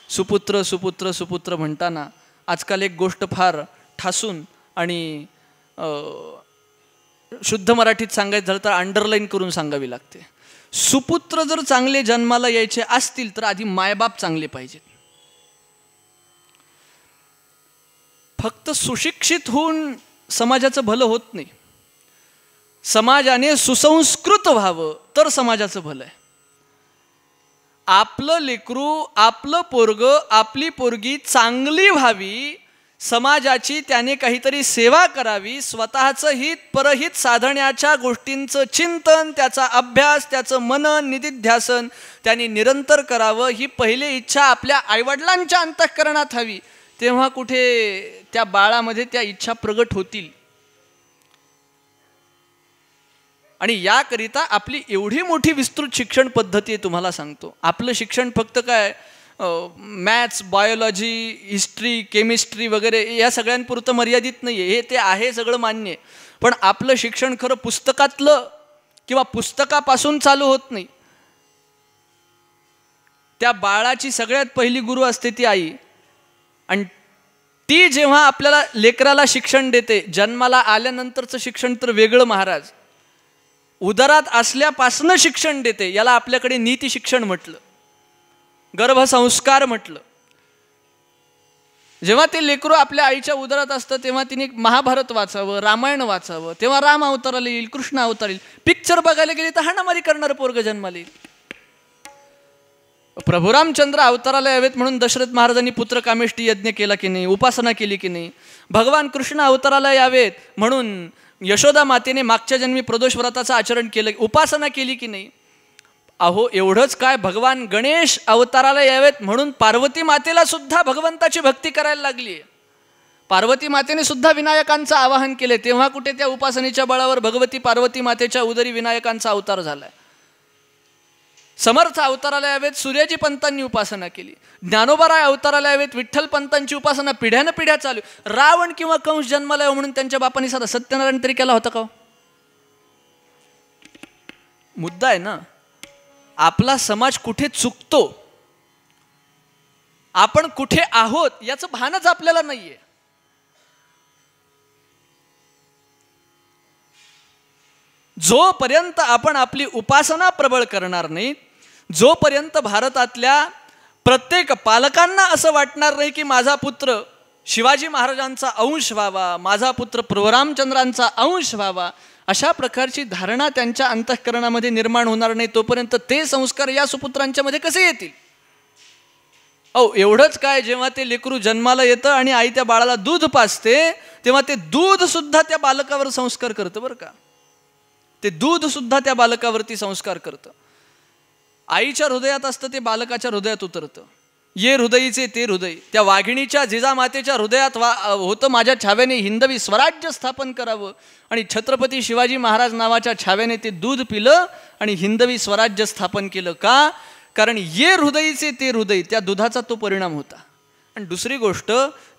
सुपुत्र सुपुत्र सुपुत्र म्हणताना आजकाल एक गोष्ट फार ठासून आणि शुद्ध मराठीत सांगायचं झालं तर अंडरलाईन करून सांगावी लागते. सुपुत्र जर चांगले जन्माला यायचे असतील तर आधी मायबाप चांगले पाहिजेत. फक्त सुशिक्षित होऊन समाजाचं भलं होत नाही. समाजाने सुसंस्कृत व्हावं तर समाजाचं भलं आहे. आपलं लेकरू, आपलं पोरग, आपली पोरगी चांगली व्हावी, समाजाची त्याने काहीतरी सेवा करावी, स्वतःचं हित परहित साधण्याच्या गोष्टींचं चिंतन, त्याचा अभ्यास, त्याचं मनन निदिध्यासन त्यांनी निरंतर करावं, ही पहिली इच्छा आपल्या आईवडिलांच्या अंतःकरणात हवी. तेव्हा कुठे त्या बाळामध्ये त्या इच्छा प्रगट होतील. आणि याकरिता आपली एवढी मोठी विस्तृत शिक्षण पद्धती आहे. तुम्हाला सांगतो, आपलं शिक्षण फक्त काय मॅथ्स, बायोलॉजी, हिस्ट्री, केमिस्ट्री वगैरे या सगळ्यांपुरतं मर्यादित नाही आहे. हे ते आहे सगळं मान्य आहे. पण आपलं शिक्षण खरं पुस्तकातलं किंवा पुस्तकापासून चालू होत नाही. त्या बाळाची सगळ्यात पहिली गुरु असते ती आई. आणि ती जेव्हा आपल्याला लेकराला शिक्षण देते, जन्माला आल्यानंतरचं शिक्षण तर वेगळं महाराज. उदरात असल्यापासनं शिक्षण देते. याला आपल्याकडे नीती शिक्षण म्हटलं, गर्भसंस्कार म्हटलं. जेव्हा ते लेकरू आपल्या आईच्या उदरात असतं तेव्हा तिने महाभारत वाचावं, रामायण वाचावं, तेव्हा राम अवताराला येईल, कृष्ण अवतार येईल. पिक्चर बघायला गेली तर हाणामारी करणारं पोरग जन्माला येईल. प्रभू रामचंद्र अवताराला यावेत म्हणून दशरथ महाराजांनी पुत्रकामेष्टी यज्ञ केला की नाही, उपासना केली की नाही. भगवान कृष्ण अवताराला यावेत म्हणून यशोदा मातेने मागच्या जन्मी प्रदोष व्रताचं आचरण केलं, उपासना केली की नाही. अहो एवढंच काय, भगवान गणेश अवताराला यावेत म्हणून पार्वती मातेला सुद्धा भगवंताची भक्ती करायला लागली. पार्वती मातेने सुद्धा विनायकांचं आवाहन केले. तेव्हा कुठे त्या उपासनेच्या बळावर भगवती पार्वती मातेच्या उदरी विनायकांचा अवतार झालाय. समर्थ अवताराला यावेत सूर्याजी पंतांनी उपासना केली. ज्ञानोबाराय अवताराला यावेत विठ्ठल पंतांची उपासना पिढ्यानं पिढ्या चालू. रावण किंवा कंस जन्माला यावं म्हणून त्यांच्या बापाने साधा सत्यनारायण तरी केला होता का? मुद्दा आहे ना, आपला समाज कुठे चुकतो, आपण कुठे आहोत याचं भानच आपल्याला नाहीये. जोपर्यंत आपण आपली उपासना प्रबळ करणार नाही, जोपर्यंत भारतातल्या प्रत्येक पालकांना असं वाटणार नाही की माझा पुत्र शिवाजी महाराजांचा अंश व्हावा, माझा पुत्र प्रभुरामचंद्रांचा अंश व्हावा, अशा प्रकारची धारणा त्यांच्या अंतःकरणामध्ये निर्माण होणार नाही, तोपर्यंत ते संस्कार या सुपुत्रांच्या मध्ये कसे येतील? अहो एवढंच काय, जेव्हा ते लेकरू जन्माला येतं आणि आई त्या बाळाला दूध पाजते तेव्हा ते दूध सुद्धा त्या बालकावर संस्कार करतं बरं का. ते दूध सुद्धा त्या बालकावरती संस्कार करतं. आईच्या हृदयात असतं ते बालकाच्या हृदयात उतरतं. ये हृदयीचे ते हृदय. त्या वाघिणीच्या जिजामातेच्या हृदयात होतं माझ्या छाव्याने हिंदवी स्वराज्य स्थापन करावं, आणि छत्रपती शिवाजी महाराज नावाच्या छाव्याने ते दूध पिलं आणि हिंदवी स्वराज्य स्थापन केलं. का? कारण ये हृदयीचे ते हृदय, त्या दुधाचा तो परिणाम होता. आणि दुसरी गोष्ट,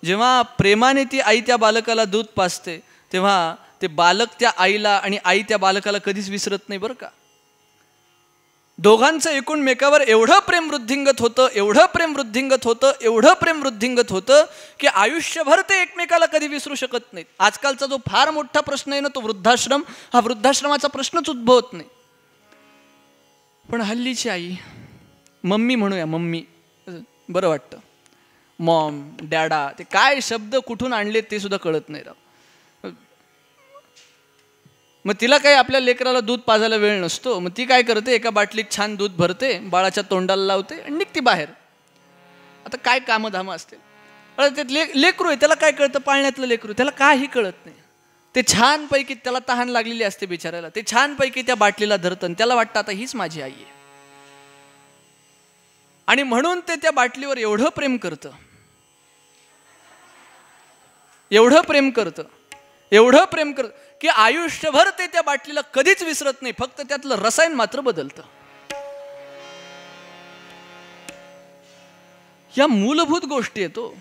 जेव्हा प्रेमाने ती आई त्या बालकाला दूध पाजते तेव्हा ते बालक त्या आईला आणि आई त्या बालकाला कधीच विसरत नाही बरं का. दोघांचं एकूणमेकावर एवढं प्रेम वृद्धिंगत होतं, एवढं प्रेम वृद्धिंगत होतं, एवढं प्रेम वृद्धिंगत होतं की आयुष्यभर ते एकमेकाला कधी विसरू शकत नाहीत. आजकालचा जो फार मोठा प्रश्न आहे ना तो वृद्धाश्रम, हा वृद्धाश्रमाचा प्रश्नच उद्भवत नाही. पण हल्लीची आई, मम्मी म्हणूया, मम्मी बरं वाटतं, मॉम, डॅडा, ते काय शब्द कुठून आणले ते सुद्धा कळत नाही राव. मग तिला काही आपल्या लेकराला दूध पाजायला वेळ नसतो. मग ती काय करते, एका बाटलीत छान दूध भरते, बाळाच्या तोंडाला लावते आणि निघते बाहेर. आता काय कामधामं असते. ते लेकरू आहे, त्याला काय कळतं, पाळण्यातलं लेकरू, त्याला काही कळत नाही. ते छानपैकी, त्याला तहान लागलेली असते बिचारायला, ते छानपैकी त्या बाटलीला धरतं आणि त्याला वाटतं आता हीच माझी आई आहे. आणि म्हणून ते त्या बाटलीवर एवढं प्रेम करतं, एवढं प्रेम करतं, एवढं प्रेम करतं की आयुष्यभर ते त्या बाटलीला कधीच विसरत नाही, फक्त त्यातलं रसायन मात्र बदलतं. या मूलभूत गोष्टी येतो.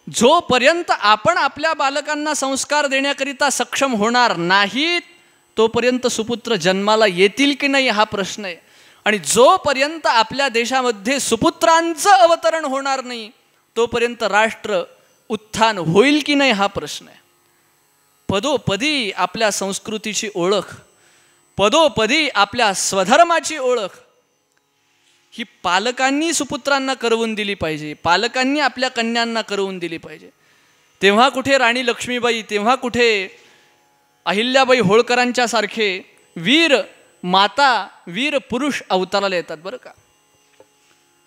जोपर्यंत आपण आपल्या बालकांना संस्कार देण्याकरिता सक्षम होणार नाहीत तोपर्यंत सुपुत्र जन्माला येतील की नाही हा प्रश्न आहे. आणि जोपर्यंत आपल्या देशामध्ये सुपुत्रांचं अवतरण होणार नाही तोपर्यंत राष्ट्र उत्थान होईल की नाही हा प्रश्न आहे. पदोपदी आपल्या संस्कृतीची ओळख, पदोपदी आपल्या स्वधर्माची ओळख ही पालकांनी सुपुत्रांना करवून दिली पाहिजे, पालकांनी आपल्या कन्यांना करवून दिली पाहिजे. तेव्हा कुठे राणी लक्ष्मीबाई, तेव्हा कुठे अहिल्याबाई होळकरांच्या सारखे वीर माता, वीर पुरुष अवताराला येतात बरं का.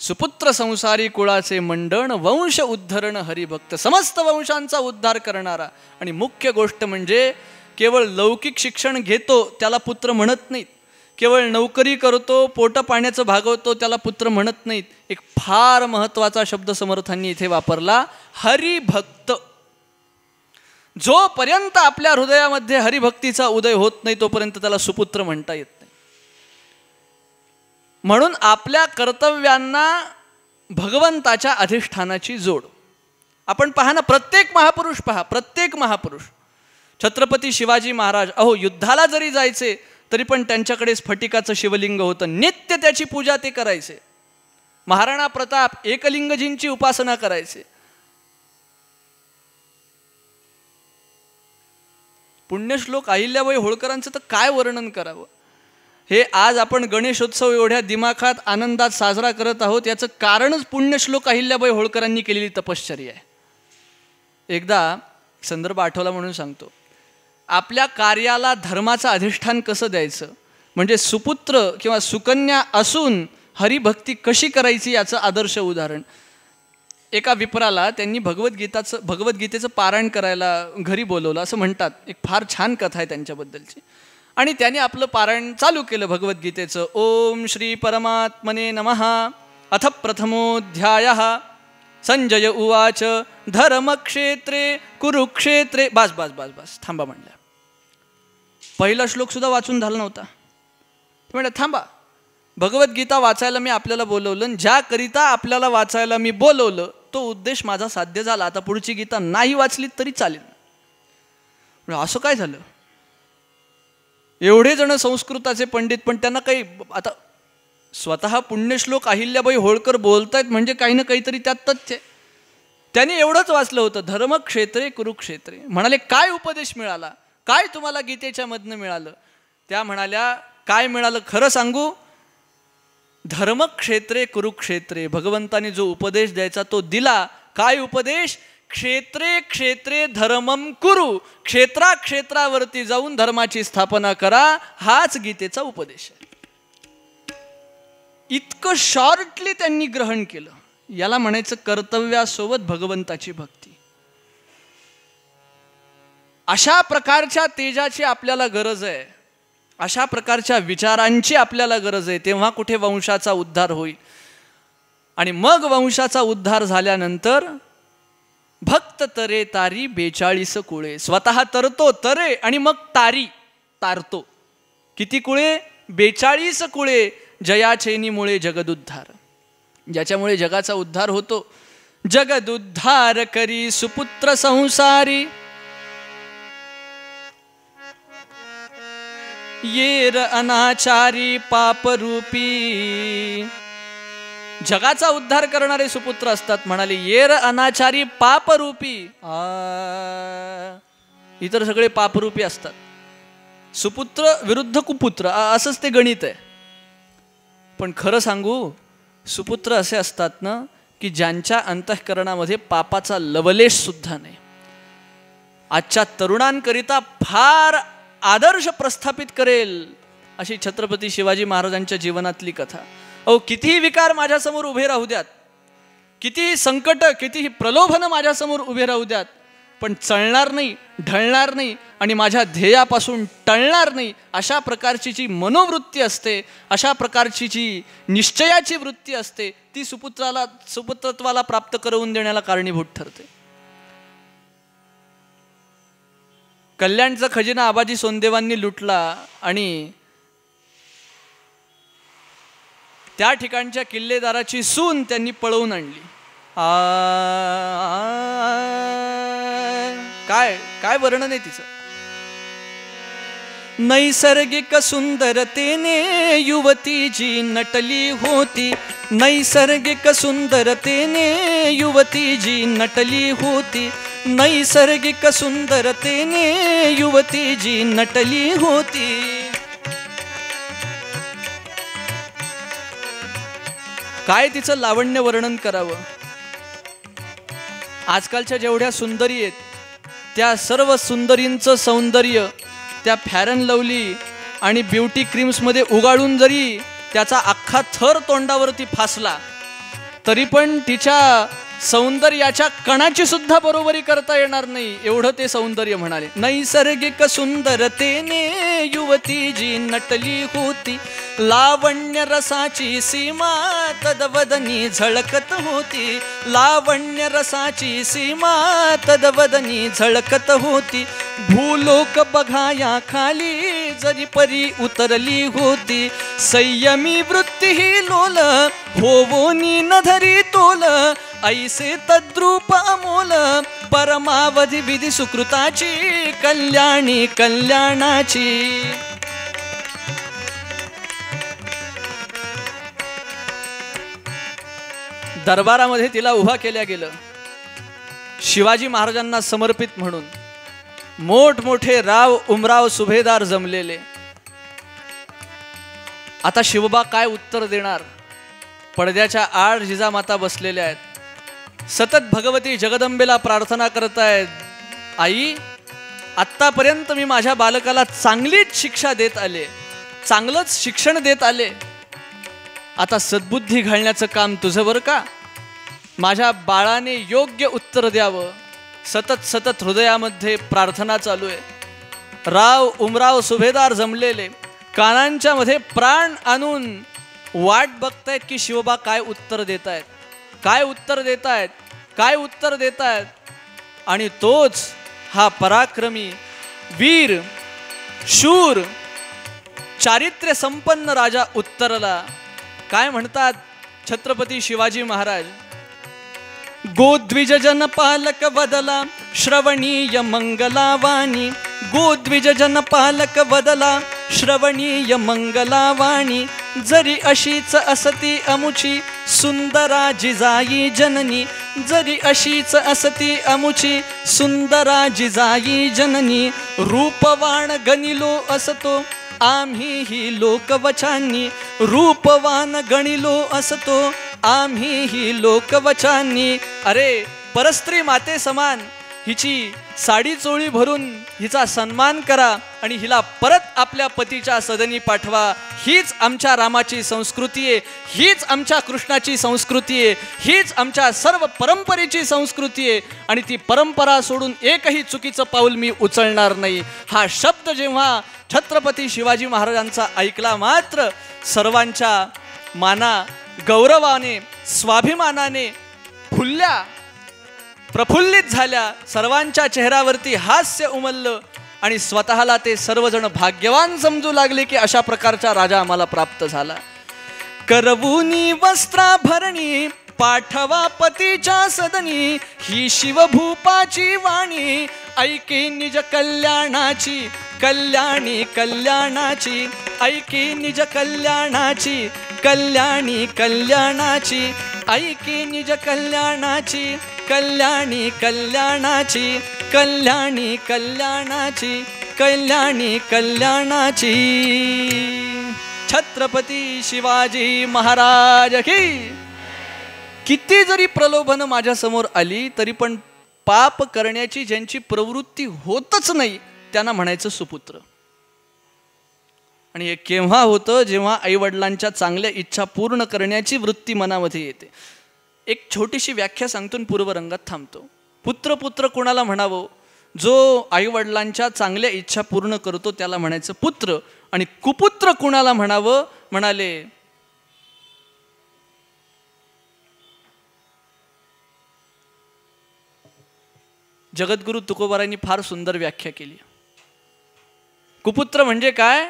सुपुत्र संसारी कुळाचे मंडण, वंश उद्धरण हरिभक्त, समस्त वंशांचा उद्धार करणारा. आणि मुख्य गोष्ट म्हणजे केवळ लौकिक शिक्षण घेतो त्याला पुत्र म्हणत नाहीत, केवळ नोकरी करतो पोट पाण्याचं भागवतो त्याला पुत्र म्हणत नाहीत. एक फार महत्त्वाचा शब्द समर्थांनी इथे वापरला, हरिभक्त. जोपर्यंत आपल्या हृदयामध्ये हरिभक्तीचा उदय होत नाही तोपर्यंत त्याला सुपुत्र म्हणता येत नाही. म्हणून आपल्या कर्तव्यांना भगवंताच्या अधिष्ठानाची जोड. आपण पहा ना, प्रत्येक महापुरुष पहा, प्रत्येक महापुरुष, छत्रपती शिवाजी महाराज, अहो युद्धाला जरी जायचे तरी पण त्यांच्याकडे स्फटिकाचं शिवलिंग होतं, नित्य त्याची पूजा ते करायचे. महाराणा प्रताप एकलिंगजींची उपासना करायचे. पुण्यश्लोक अहिल्याबाई होळकरांचं तर काय वर्णन करावं. हे आज आपण गणेशोत्सव एवढ्या दिमाखात आनंदात साजरा करत आहोत याचं कारणच पुण्यश्लोक अहिल्याबाई होळकरांनी केलेली तपश्चर्या आहे. एकदा संदर्भ आठवला म्हणून सांगतो. आपल्या कार्याला धर्माचं अधिष्ठान कसं द्यायचं, म्हणजे सुपुत्र किंवा सुकन्या असून हरिभक्ती कशी करायची याचं आदर्श उदाहरण. एका विप्राला त्यांनी भगवद्गीतेचं पारायण करायला घरी बोलवलं असं म्हणतात. एक फार छान कथा आहे त्यांच्याबद्दलची. आणि त्याने आपलं पारायण चालू केलं भगवद्गीतेचं. ओम श्री परमात्मने नमः. अथ प्रथमोऽध्यायः. संजय उवाच धर्मक्षेत्रे कुरुक्षेत्रे. बस बस बस बस थांबा म्हणलं. पहिला श्लोक सुद्धा वाचून झाला नव्हता. म्हणजे थांबा, भगवद्गीता वाचायला मी आपल्याला बोलवलं, ज्याकरिता आपल्याला वाचायला मी बोलवलं तो उद्देश माझा साध्य झाला. आता पुढची गीता नाही वाचली तरी चालेल. असं काय झालं, एवढे जण संस्कृताचे पंडित पण त्यांना काही, आता स्वतः पुण्यश्लोक अहिल्याबाई होळकर बोलतायत म्हणजे काही ना काहीतरी त्यात तथ्य. त्याने एवढंच वाचलं होतं, धर्मक्षेत्रे कुरुक्षेत्रे. म्हणाले काय उपदेश मिळाला, काय तुम्हाला गीतेच्या मधनं मिळालं. त्या म्हणाल्या काय मिळालं खरं सांगू, धर्मक्षेत्रे कुरुक्षेत्रे. भगवंताने जो उपदेश द्यायचा तो दिला. काय उपदेश, क्षेत्रे क्षेत्रे धर्मम कुरु. क्षेत्राक्षेत्रावरती जाऊन धर्माची स्थापना करा, हाच गीतेचा उपदेश आहे. इतकं शॉर्टली त्यांनी ग्रहण केलं. याला म्हणायचं कर्तव्यासोबत भगवंताची भक्ती. अशा प्रकारच्या तेजाची आपल्याला गरज आहे, अशा प्रकारच्या विचारांची आपल्याला गरज आहे. तेव्हा कुठे वंशाचा उद्धार होईल. आणि मग वंशाचा उद्धार झाल्यानंतर भक्त तरे तारी 42 कुळे. स्वतः तरतो तरे आणि मग तारतो. किती कुळे, 42 कुळे. जयाचेनीमुळे जगदुद्धार, ज्याच्यामुळे जगाचा उद्धार होतो. जगदुद्धार करी सुपुत्र संसारी. येर अनाचारी पापरूपी. जगाचा उद्धार करणारे सुपुत्र असतात. म्हणाले येर अनाचारी पापरूपी. इतर सगळे पापरूपी असतात. सुपुत्र विरुद्ध कुपुत्र असंच ते गणित आहे. पण खरं सांगू, सुपुत्र असे असतात ना की ज्यांच्या अंतःकरणामध्ये पापाचा लवलेश सुद्धा नाही. आजच्या तरुणांकरिता फार आदर्श प्रस्थापित करेल अशी छत्रपती शिवाजी महाराजांच्या जीवनातली कथा. अहो कितीही विकार माझ्यासमोर उभे राहू द्यात, कितीही संकट, कितीही प्रलोभन माझ्यासमोर उभे राहू द्यात, पण चळणार नाही, ढळणार नाही आणि माझ्या ध्येयापासून टळणार नाही, अशा प्रकारची जी मनोवृत्ती असते, अशा प्रकारची जी निश्चयाची वृत्ती असते, ती सुपुत्रत्वाला प्राप्त करून देण्याला कारणीभूत ठरते. कल्याणचा खजिना आबाजी सोनदेवांनी लुटला आणि त्या ठिकाणच्या किल्लेदाराची सून त्यांनी पळवून आणली. काय काय वर्णन आहे तिचं. नैसर्गिक सुंदरतेने युवती जी नटली होती, नैसर्गिक सुंदरतेने युवती जी नटली होती, नैसर्गिक सुंदरतेने युवती जी नटली होती. काय तिचं लावण्य वर्णन करावं. आजकालच्या जेवढ्या सुंदरी आहेत त्या सर्व सुंदरींचं सौंदर्य त्या फेअर अँड लवली आणि ब्युटी क्रीम्समध्ये उगाळून जरी त्याचा अख्खा थर तोंडावरती फासला तरी पण तिच्या सौंदर्याच्या कणाची सुद्धा बरोबरी करता येणार नाही, एवढं ते सौंदर्य म्हणाले. नैसर्गिक सुंदरतेने युवती जी नटली होती, लावण्य रसाची सीमा तदवदनी झळकत होती, लावण्य रसाची सीमा तदवदनी झळकत होती. भूलोक बघाया खाली जरी परी उतरली होती, संयमी वृत्ती ही लोल होवोनी न धरी तोल, ऐसे तद्रूप अमोल परमावधी विधी सुकृताची, कल्याणी कल्याणाची. दरबारामध्ये तिला उभा केल्या गेलं शिवाजी महाराजांना समर्पित म्हणून. मोठमोठे राव उमराव सुभेदार जमलेले. आता शिवबा काय उत्तर देणार. पडद्याच्या आड जिजामाता बसलेल्या आहेत, सतत भगवती जगदंबेला प्रार्थना करतायत, आई आत्तापर्यंत मी माझ्या बालकाला चांगलीच शिक्षा देत आले, चांगलंच शिक्षण देत आले, आता सद्बुद्धी घालण्याचं काम तुझं बरं का. माझ्या बाळाने योग्य उत्तर द्यावं. सतत सतत हृदयामध्ये प्रार्थना चालू आहे. राव उमराव सुभेदार जमलेले कानांच्या मध्ये प्राण आणून वाट बघतायत की शिवबा काय उत्तर देत आहेत, काय उत्तर देत आहेत, काय उत्तर देत आहेत. आणि तोच हा पराक्रमी वीर शूर चारित्र्य संपन्न राजा उत्तरला. काय म्हणतात छत्रपती शिवाजी महाराज. गोद्विज जन पालक वदला श्रवणीय मंगलावाणी, गोद्विज जन पालक वदला श्रवणीय मंगलावाणी, जरी अशीच असती अमुची सुंदरा जिजाई जननी, जरी अशीच असती अमुची सुंदरा जिजाई जननी, रूपवान गणिलो असतो आम्ही ही लोकवचांनी, रूपवान गणिलो असतो आम्ही ही लोकवचांनी. अरे परस्त्री माते समान हिची साडी चोळी भरून हिचा सन्मान करा आणि हिला परत आपल्या पतीच्या सदनी पाठवा. हीच आमच्या रामाची संस्कृती आहे, हीच आमच्या कृष्णाची संस्कृती आहे, हीच आमच्या सर्व परंपरेची संस्कृती आहे आणि ती परंपरा सोडून एकही चुकीचं पाऊल मी उचलणार नाही. हा शब्द जेव्हा छत्रपती शिवाजी महाराजांचा ऐकला मात्र सर्वांच्या माना गौरवाने स्वाभिमानाने फुलल्या, प्रफुल्लित झाल्या. सर्वांच्या चेहऱ्यावरती हास्य उमललं आणि स्वतःला ते सर्वजण भाग्यवान समजू लागले की अशा प्रकारचा राजा आम्हाला प्राप्त झाला. करवुनी वस्त्राभरणी पाठवा पतीच्या सदनी, ही शिवभूपाची वाणी ऐके निज कल्याणाची, कल्याणी कल्याणाची, ऐके निज कल्याणाची, कल्याणी कल्याणाची, ऐके निज कल्याणाची, कल्याणी कल्याणाची, कल्याणी कल्याणाची, कल्याणी कल्याणाची. छत्रपती शिवाजी महाराज की. किती जरी प्रलोभन माझ्या समोर आली तरी पण पाप करण्याची ज्यांची प्रवृत्ती होतच नाही त्यांना म्हणायचं सुपुत्र. आणि हे केव्हा होतं जेव्हा आईवडिलांच्या चांगल्या इच्छा पूर्ण करण्याची वृत्ती मनामध्ये येते. एक छोटीशी व्याख्या सांगतो पूर्वरंगात थांबतो. पुत्र पुत्र कोणाला म्हणावं? जो आईवडिलांच्या चांगल्या इच्छा पूर्ण करतो त्याला म्हणायचं पुत्र. आणि कुपुत्र कुणाला म्हणावं? म्हणाले जगद्गुरु तुकोबारायांनी फार सुंदर व्याख्या केली. कुपुत्र म्हणजे काय?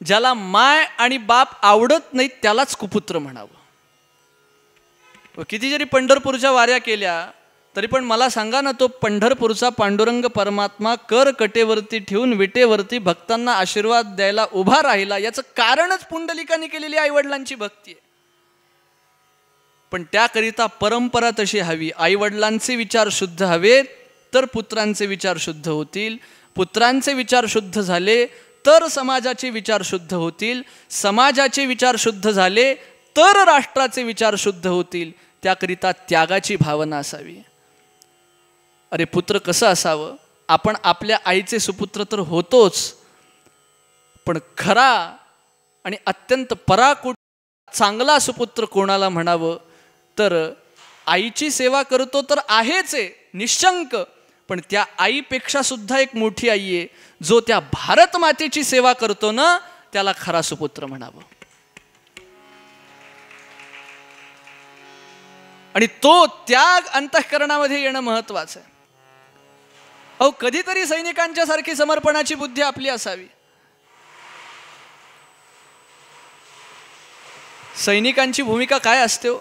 ज्याला माय आणि बाप आवडत नाहीत त्यालाच कुपुत्र म्हणावं. किती जरी पंढरपूरच्या वाऱ्या केल्या तरी पण मला सांगा ना, तो पंढरपूरचा पांडुरंग परमात्मा कर कटेवरती ठेवून विटेवरती भक्तांना आशीर्वाद द्यायला उभा राहिला, याचं कारणच पुंडलिकाने केलेली आईवडिलांची भक्ती आहे. पण त्याकरिता परंपरा तशी हवी. आईवडिलांचे विचार शुद्ध हवेत तर पुत्रांचे विचार शुद्ध होतील. पुत्रांचे विचार शुद्ध झाले तर समाजाचे विचार शुद्ध होतील. समाजाचे विचार शुद्ध झाले तर राष्ट्राचे विचार शुद्ध होतील. त्याकरिता त्यागाची भावना असावी. अरे पुत्र कसं असावं? आपण आपल्या आईचे सुपुत्र तर होतोच, पण खरा आणि अत्यंत पराकुट चांगला सुपुत्र कोणाला म्हणावं? तर आईची सेवा करतो तर आहेच आहे निशंक, पण त्या आईपेक्षा सुद्धा एक मोठी आई आहे. जो त्या भारत मातेची सेवा करतो ना, त्याला खरा सुपुत्र म्हणावं. आणि तो त्याग अंतःकरणामध्ये येणं महत्वाचं आहे. अहो, कधीतरी सैनिकांच्या सारखी समर्पणाची बुद्धी आपली असावी. सैनिकांची भूमिका काय असते हो?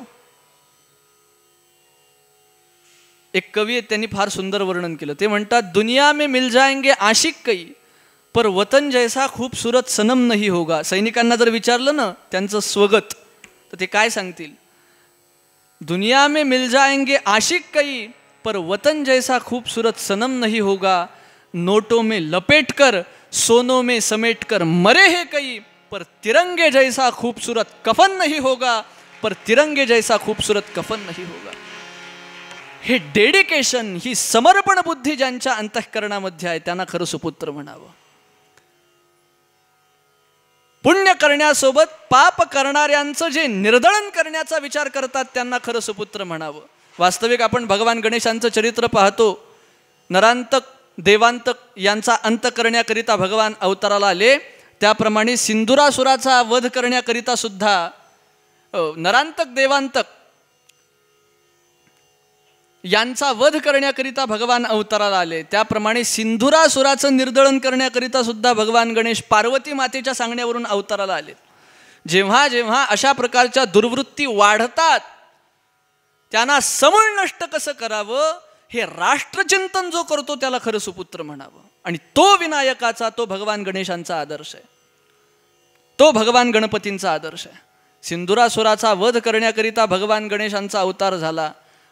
एक कवी आहेत, त्यांनी फार सुंदर वर्णन केलं. ते म्हणतात, दुनिया में मिल जाएंगे आशिक कई, पर वतन जैसा खूबसूरत सनम नहीं होगा. सैनिकांना जर विचारलं ना त्यांचं स्वगत, तर ते काय सांगतील? दुनिया में मिल जाएंगे आशिक कई, पर वतन जैसा खूबसूरत सनम नहीं होगा. नोटों में लपेट कर सोनों में समेट कर मरे हैं कई, पर तिरंगे जैसा खूबसूरत कफन नहीं होगा. पर तिरंगे जैसा खूबसूरत कफन नहीं होगा. हे डेडिकेशन, ही समर्पण बुद्धी ज्यांच्या अंतःकरणामध्ये आहे त्यांना खरं सुपुत्र म्हणावं. पुण्य करण्यासोबत पाप करणाऱ्यांचं जे निर्दळन करण्याचा विचार करतात त्यांना खरं सुपुत्र म्हणावं. वास्तविक आपण भगवान गणेशांचं चरित्र पाहतो. नरांतक देवांतक यांचा अंत करण्याकरिता भगवान अवताराला आले. त्याप्रमाणे सिंदुरासुराचा वध करण्याकरिता सुद्धा नरांतक देवांतक यांचा वध करण्याकरिता भगवान अवताराला आले. त्याप्रमाणे सिंधुरासुराचं निर्दळन करण्याकरिता सुद्धा भगवान गणेश पार्वती मातेच्या सांगण्यावरून अवताराला आले. जेव्हा जेव्हा अशा प्रकारच्या दुर्वृत्ती वाढतात त्यांना समूळ नष्ट कसं करावं, हे राष्ट्रचिंतन जो करतो त्याला खरं सुपुत्र म्हणावं. आणि तो विनायकाचा, तो भगवान गणेशांचा आदर्श आहे. तो भगवान गणपतींचा आदर्श आहे. सिंधुरासुराचा वध करण्याकरिता भगवान गणेशांचा अवतार झाला.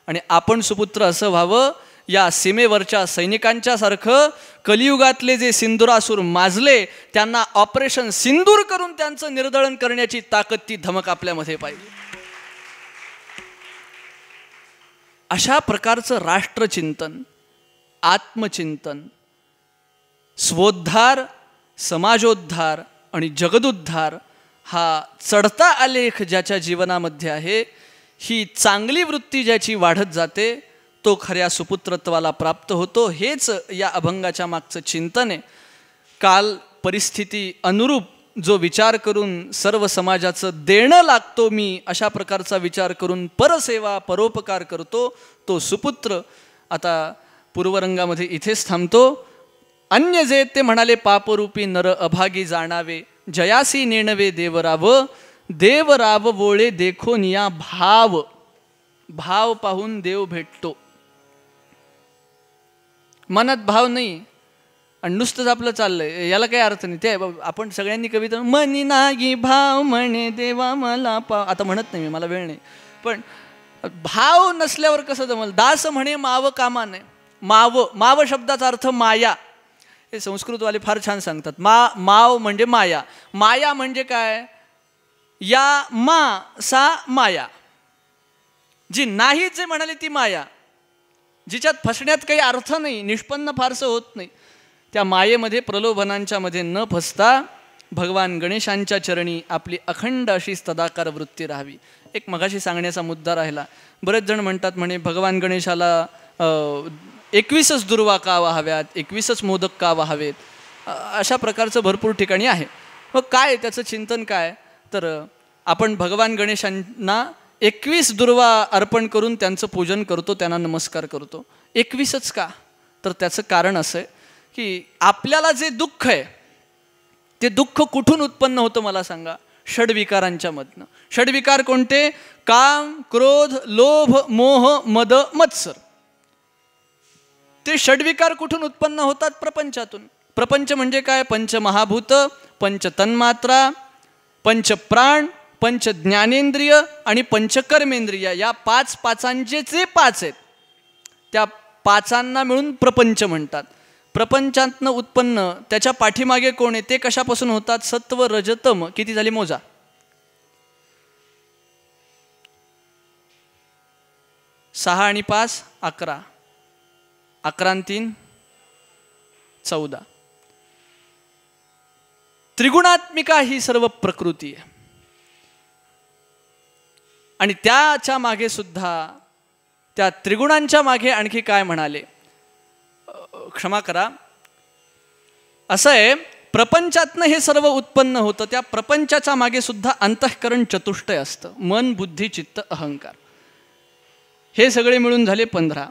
आणि आपण सुपुत्र असं व्हावं, या सीमेवरच्या सैनिकांच्या सारखं कलियुगातले जे सिंधुरासूर माजले त्यांना ऑपरेशन सिंदूर करून त्यांचं निर्दळन करण्याची ताकद, ती धमक आपल्यामध्ये पाहिजे. अशा प्रकारचं राष्ट्रचिंतन, आत्मचिंतन, स्वोद्धार, समाजोद्धार आणि जगदुद्धार हा चढता आलेख ज्याच्या जीवनामध्ये आहे, ही चांगली वृत्ती ज्याची वाढत जाते तो खऱ्या सुपुत्रत्वाला प्राप्त होतो. हेच या अभंगाच्या मागचं चिंतन आहे. काल परिस्थिती अनुरूप जो विचार करून सर्व समाजाचं देणं लागतो मी, अशा प्रकारचा विचार करून परसेवा परोपकार करतो तो सुपुत्र. आता पूर्वरंगामध्ये इथेच थांबतो. अन्य जे ते म्हणाले, पापरूपी नर अभागी जाणावे, जयासी नेणवे देवराव, देवराव बोळे देखो निया भाव, भाव पाहून देव भेटतो. मनात भाव नाही आणि नुसतंच आपलं चाललंय, याला काही अर्थ नाही. ते आपण सगळ्यांनी कविता, मनी नागी भाव म्हणे देवा मला पाव, आता म्हणत नाही मी, मला वेळ नाही. पण भाव नसल्यावर कसं जमल? दास म्हणे माव कामा नाही. माव, माव शब्दाचा अर्थ माया. हे संस्कृतवाले फार छान सांगतात. माव म्हणजे माया. माया म्हणजे काय? या मा सा माया, जी नाही जे म्हणाले ती माया, जिच्यात फसण्यात काही अर्थ नाही, निष्पन्न फारसं होत नाही. त्या मायेमध्ये प्रलोभनांच्या मध्ये न फसता भगवान गणेशांच्या चरणी आपली अखंड अशी सदाकार वृत्ती राहावी. एक मगाशी सांगण्याचा मुद्दा राहिला. बरेच जण म्हणतात म्हणे भगवान गणेशाला 21च दुर्वा का व्हाव्यात, 21च मोदक का व्हावेत, अशा प्रकारचं भरपूर ठिकाणी आहे. मग काय त्याचं चिंतन काय, तर आपण भगवान गणेशांना 21 दुर्वा अर्पण करून त्यांचं पूजन करतो, त्यांना नमस्कार करतो. 21च का, तर त्याचं कारण असं आहे की आपल्याला जे दुःख आहे ते दुःख कुठून उत्पन्न होतं मला सांगा? षड्विकारांच्या मधनं. षड्विकार कोणते? काम, क्रोध, लोभ, मोह, मद, मत्सर. ते षड्विकार कुठून उत्पन्न होतात? प्रपंचातून. प्रपंच म्हणजे काय? पंचमहाभूत, पंचतन्मात्रा, पंचप्राण, पंच ज्ञानेंद्रिय आणि पंचकर्मेंद्रिय, या पाचांचे जे 5 आहेत त्या 5 मिळून प्रपंच म्हणतात. प्रपंचातनं उत्पन्न त्याच्या पाठीमागे कोण आहे? ते कशापासून होतात? सत्व, रजतम. किती झाली मोजा? 6 आणि 5 11, 11 आणि 3 14. त्रिगुणात्मिका ही सर्व प्रकृती आहे. आणि त्याच्या मागे सुद्धा, त्या त्रिगुणांच्या मागे आणखी काय म्हणाले? क्षमा करा, असं आहे, प्रपंचातनं हे सर्व उत्पन्न होतं. त्या प्रपंचाच्या मागे सुद्धा अंतःकरण चतुष्टय असतं. मन, बुद्धी, चित्त, अहंकार, हे सगळे मिळून झाले 15.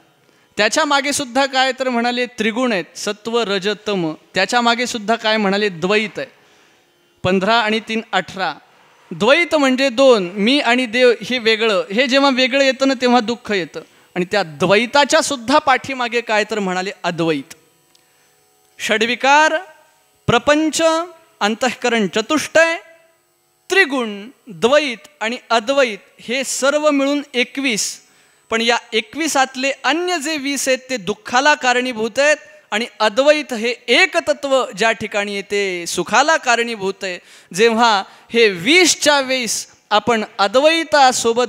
त्याच्या मागे सुद्धा काय तर म्हणाले? त्रिगुण आहेत, सत्व, रज, तम. त्याच्या मागे सुद्धा काय म्हणाले? द्वैत आहे. 15 आणि 3 18. द्वैत म्हणजे 2, मी आणि देव हे वेगळं. हे जेव्हा वेगळं येतं ना तेव्हा दुःख येतं. आणि त्या द्वैताच्या सुद्धा पाठीमागे काय तर म्हणाले? अद्वैत. षड्विकार, प्रपंच, अंतःकरण चतुष्टय, त्रिगुण, द्वैत आणि अद्वैत, हे सर्व मिळून 21. पण या 21 अन्य जे 20 आहेत ते दुःखाला कारणीभूत आहेत. आणि अद्वैत हे एकतत्व ज्या ठिकाणी येते सुखाला कारणीभूत आहे. जेव्हा हे 20च्या 20 आपण अद्वैतासोबत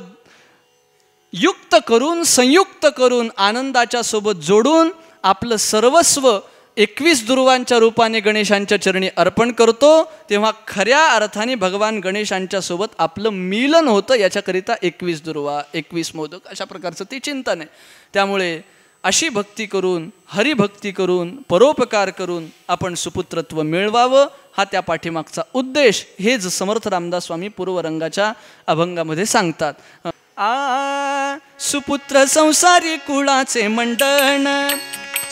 युक्त करून, संयुक्त करून, आनंदाच्या सोबत जोडून आपलं सर्वस्व 21 दुर्वांच्या रूपाने गणेशांच्या चरणी अर्पण करतो, तेव्हा खऱ्या अर्थाने भगवान गणेशांच्या सोबत आपलं मिलन होतं. याच्याकरिता 21 दुर्वा, 21 मोदक, अशा प्रकारचं ते चिंतन आहे. त्यामुळे अशी भक्ती करून, हरिभक्ती करून, परोपकार करून आपण सुपुत्रत्व मिळवावं, हा त्या पाठीमागचा उद्देश. हेच समर्थ रामदास स्वामी पूर्वरंगाच्या अभंगामध्ये सांगतात. सुपुत्र संसारी कुळाचे मंडण,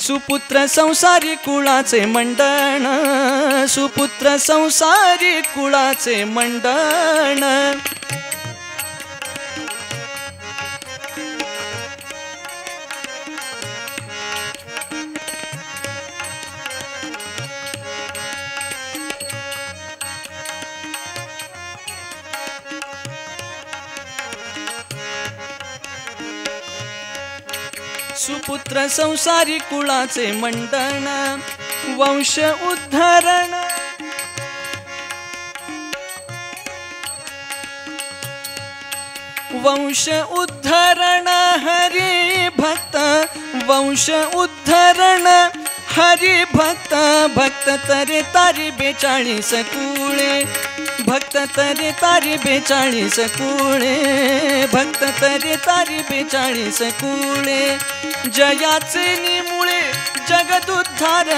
सुपुत्र संसारी कुळाचे मंडण, सुपुत्र संसारी कुळाचे मंडण. सुपुत्र संसारी कुळाचे मंडण, वंश उद्धरण, वंश उद्धरण हरी भक्त, वंश उद्धरण हरी भक्त. भक्त तरे तारी 42 कुळे, भक्त तरे तारी 42 कुळे, भक्त तरे तारी 42 कुळे. जयाचे निमुळे जगदुद्धार,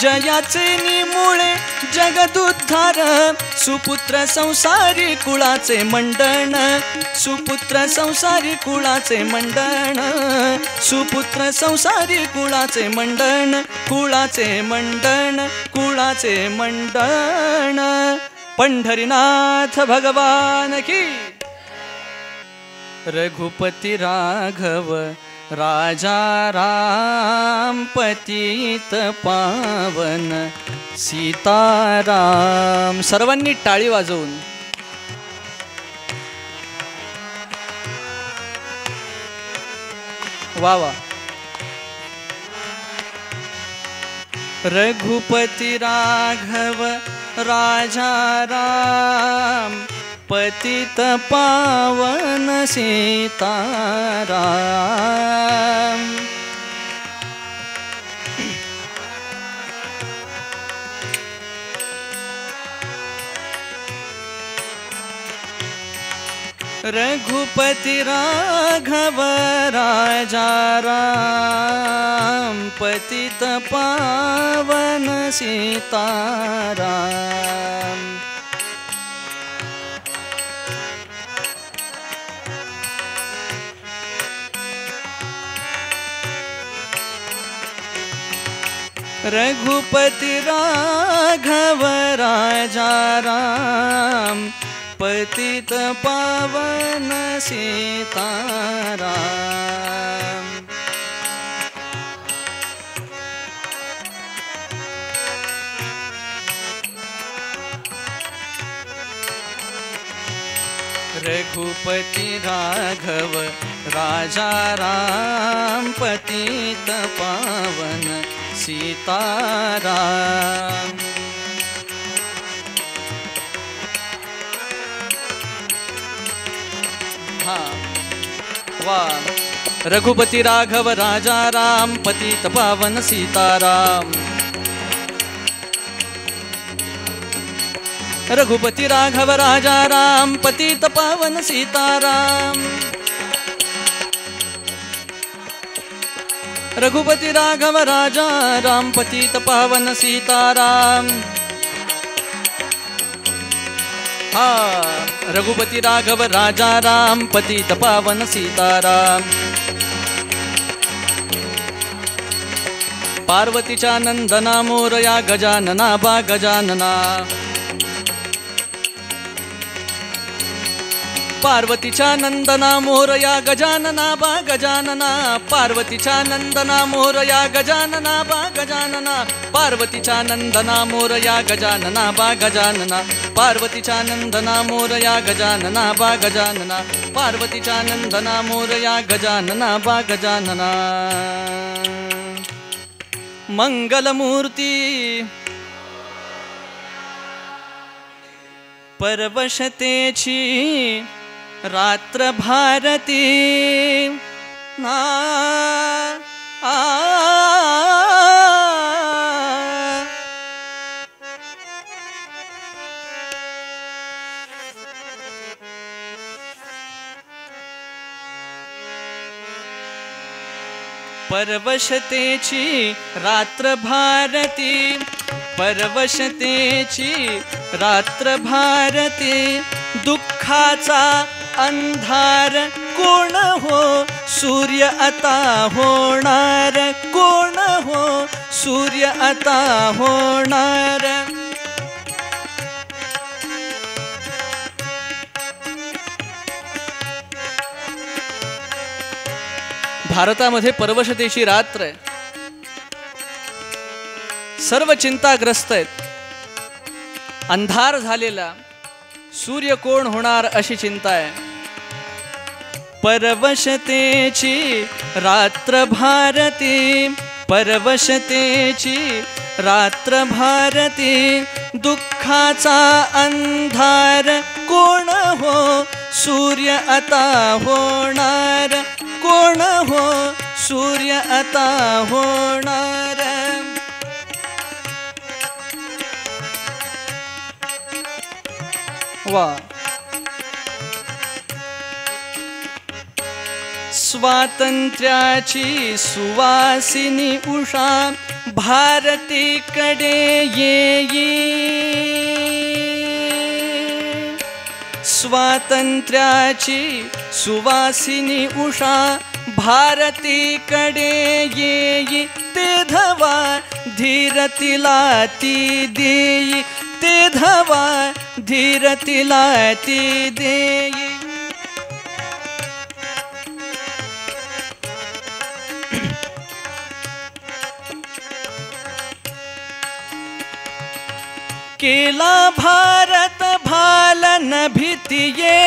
जयाचे निमुळे जगदुद्धार. सुपुत्र संसारी कुळाचे मंडण, सुपुत्र संसारी कुळाचे मंडण, सुपुत्र संसारी कुळाचे मंडण, कुळाचे मंडण, कुळाचे मंडण. पंढरीनाथ भगवान की. रघुपती राघव राजा राम, पतित पावन सीताराम. सर्वांनी टाळी वाजवून वा वा. रघुपती राघव राजा राम, पतित पावन सीताराम. रघुपति राघव राजा राम पतित पावन सीताराम। रघुपति राघव राजा राम पतित पावन सीताराम। रघुपति राघव राजा राम पतित पावन सीताराम। वाह। रघुपति राघव राजा राम पतित पावन सीताराम। रघुपति राघव राजा राम पतित पावन सीताराम। रघुपति राघव राजा राम पतित पावन सीताराम। रघुपति राघव राजा राम पतित पावन सीताराम। पार्वतीच्या नंदना मोरया गजानना बा गजानना। पार्वतीच्या नंदना मोरया गजानना बा गजानना। पार्वतीच्या नंदना मोरया गजानना बा गजानना। पार्वतीच्या नंदना मोरया गजानना बा गजानना। पार्वतीच्या नंदना मोरया गजानना बा गजानना। पार्वतीच्या नंदना मोरया गजानना बा गजानना। मंगलमूर्ती परवशतेची रात्र भारती ना परवशतेची रात्र भारती। परवशतेची रात्र भारती दुःखाचा अंधार कोण हो सूर्य आता होणार। कोण हो सूर्य आता होणार। भारतामध्ये परवशतेची रात्र आहे। सर्व चिंताग्रस्त आहेत। अंधार झालेला सूर्य कोण होणार अशी चिंता आहे। परवशतेची रात्र भारती। परवशतेची रात्र भारती दुःखाचा अंधार कोण हो सूर्य आता होणार। कोण हो सूर्य आता होणार। वा। स्वातंत्र्याची सुवासिनी उषा भारतीकडे येई। स्वातंत्र्याची सुवासिनी उषा भारतीकडे येई। ते धवा धीर तिला ती देई। ते धवा धीर तिला ती देई। केला भारत भालन भीतिये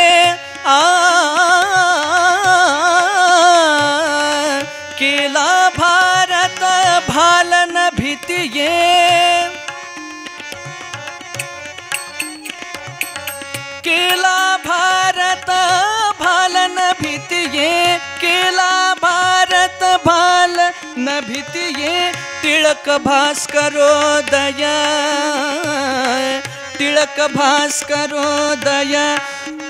केला भारत भालन भीतिये। केला भारत भालन भीतिये। केला भारत भालन भीतिये। टिळक भास्करोदय टिळक भास्करोदय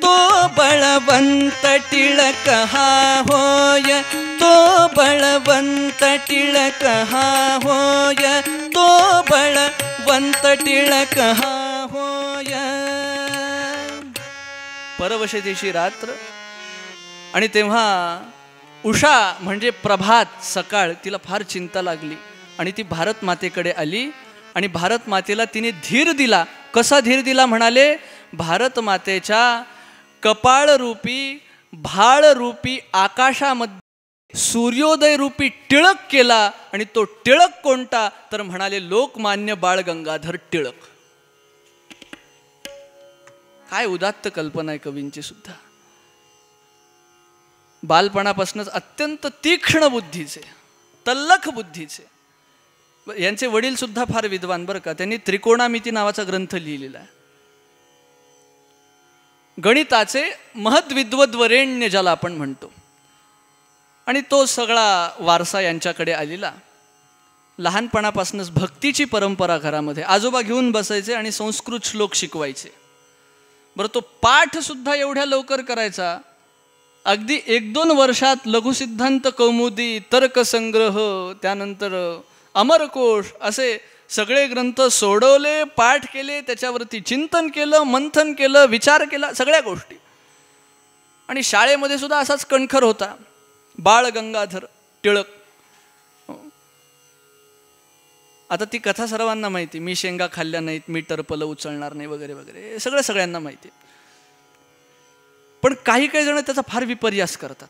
तो बळवंत टिळक हा होय, तो बळवंत टिळक हा होय, तो बळवंत टिळक हा होय. परवशतेची रात्र आणि तेव्हा उषा म्हणजे प्रभात सकाळ, तिला फार चिंता लागली आणि ती भारत मातेकडे आली आणि भारत मातेला तिने धीर दिला. कसा धीर दिला म्हणाले, भारत मातेच्या कपाळरूपी भाळरूपी आकाशामध्ये सूर्योदय रूपी टिळक केला. आणि तो टिळक कोणता तर म्हणाले लोकमान्य बाळ गंगाधर टिळक. काय उदात्त कल्पना आहे कवींची सुद्धा. बालपणापासूनच अत्यंत तीक्ष्ण बुद्धीचे, तल्लख बुद्धीचे. यांचे वडील सुद्धा फार विद्वान बरं का. त्यांनी त्रिकोणामिती नावाचा ग्रंथ लिहिलेला आहे. गणिताचे महद्विद्वद्वरेण्य ज्याला आपण म्हणतो. आणि तो सगळा वारसा यांच्याकडे आलेला. लहानपणापासूनच भक्तीची परंपरा घरामध्ये. आजोबा घेऊन बसायचे आणि संस्कृत श्लोक शिकवायचे. बरं, तो पाठ सुद्धा एवढ्या लवकर करायचा. अगदी 1-2 वर्षात लघुसिद्धांत कौमुदी, तर्कसंग्रह, त्यानंतर अमरकोश असे सगळे ग्रंथ सोडवले, पाठ केले, त्याच्यावरती चिंतन केलं, मंथन केलं, विचार केला, सगळ्या गोष्टी. आणि शाळेमध्ये सुद्धा असाच कणखर होता बाळ गंगाधर टिळक. आता ती कथा सर्वांना माहिती. मी शेंगा खाल्ल्या नाहीत, मी टरपलं उचलणार नाही वगैरे वगैरे, सगळं सगळ्यांना माहिती. पण काही काही जण त्याचा फार विपर्यास करतात.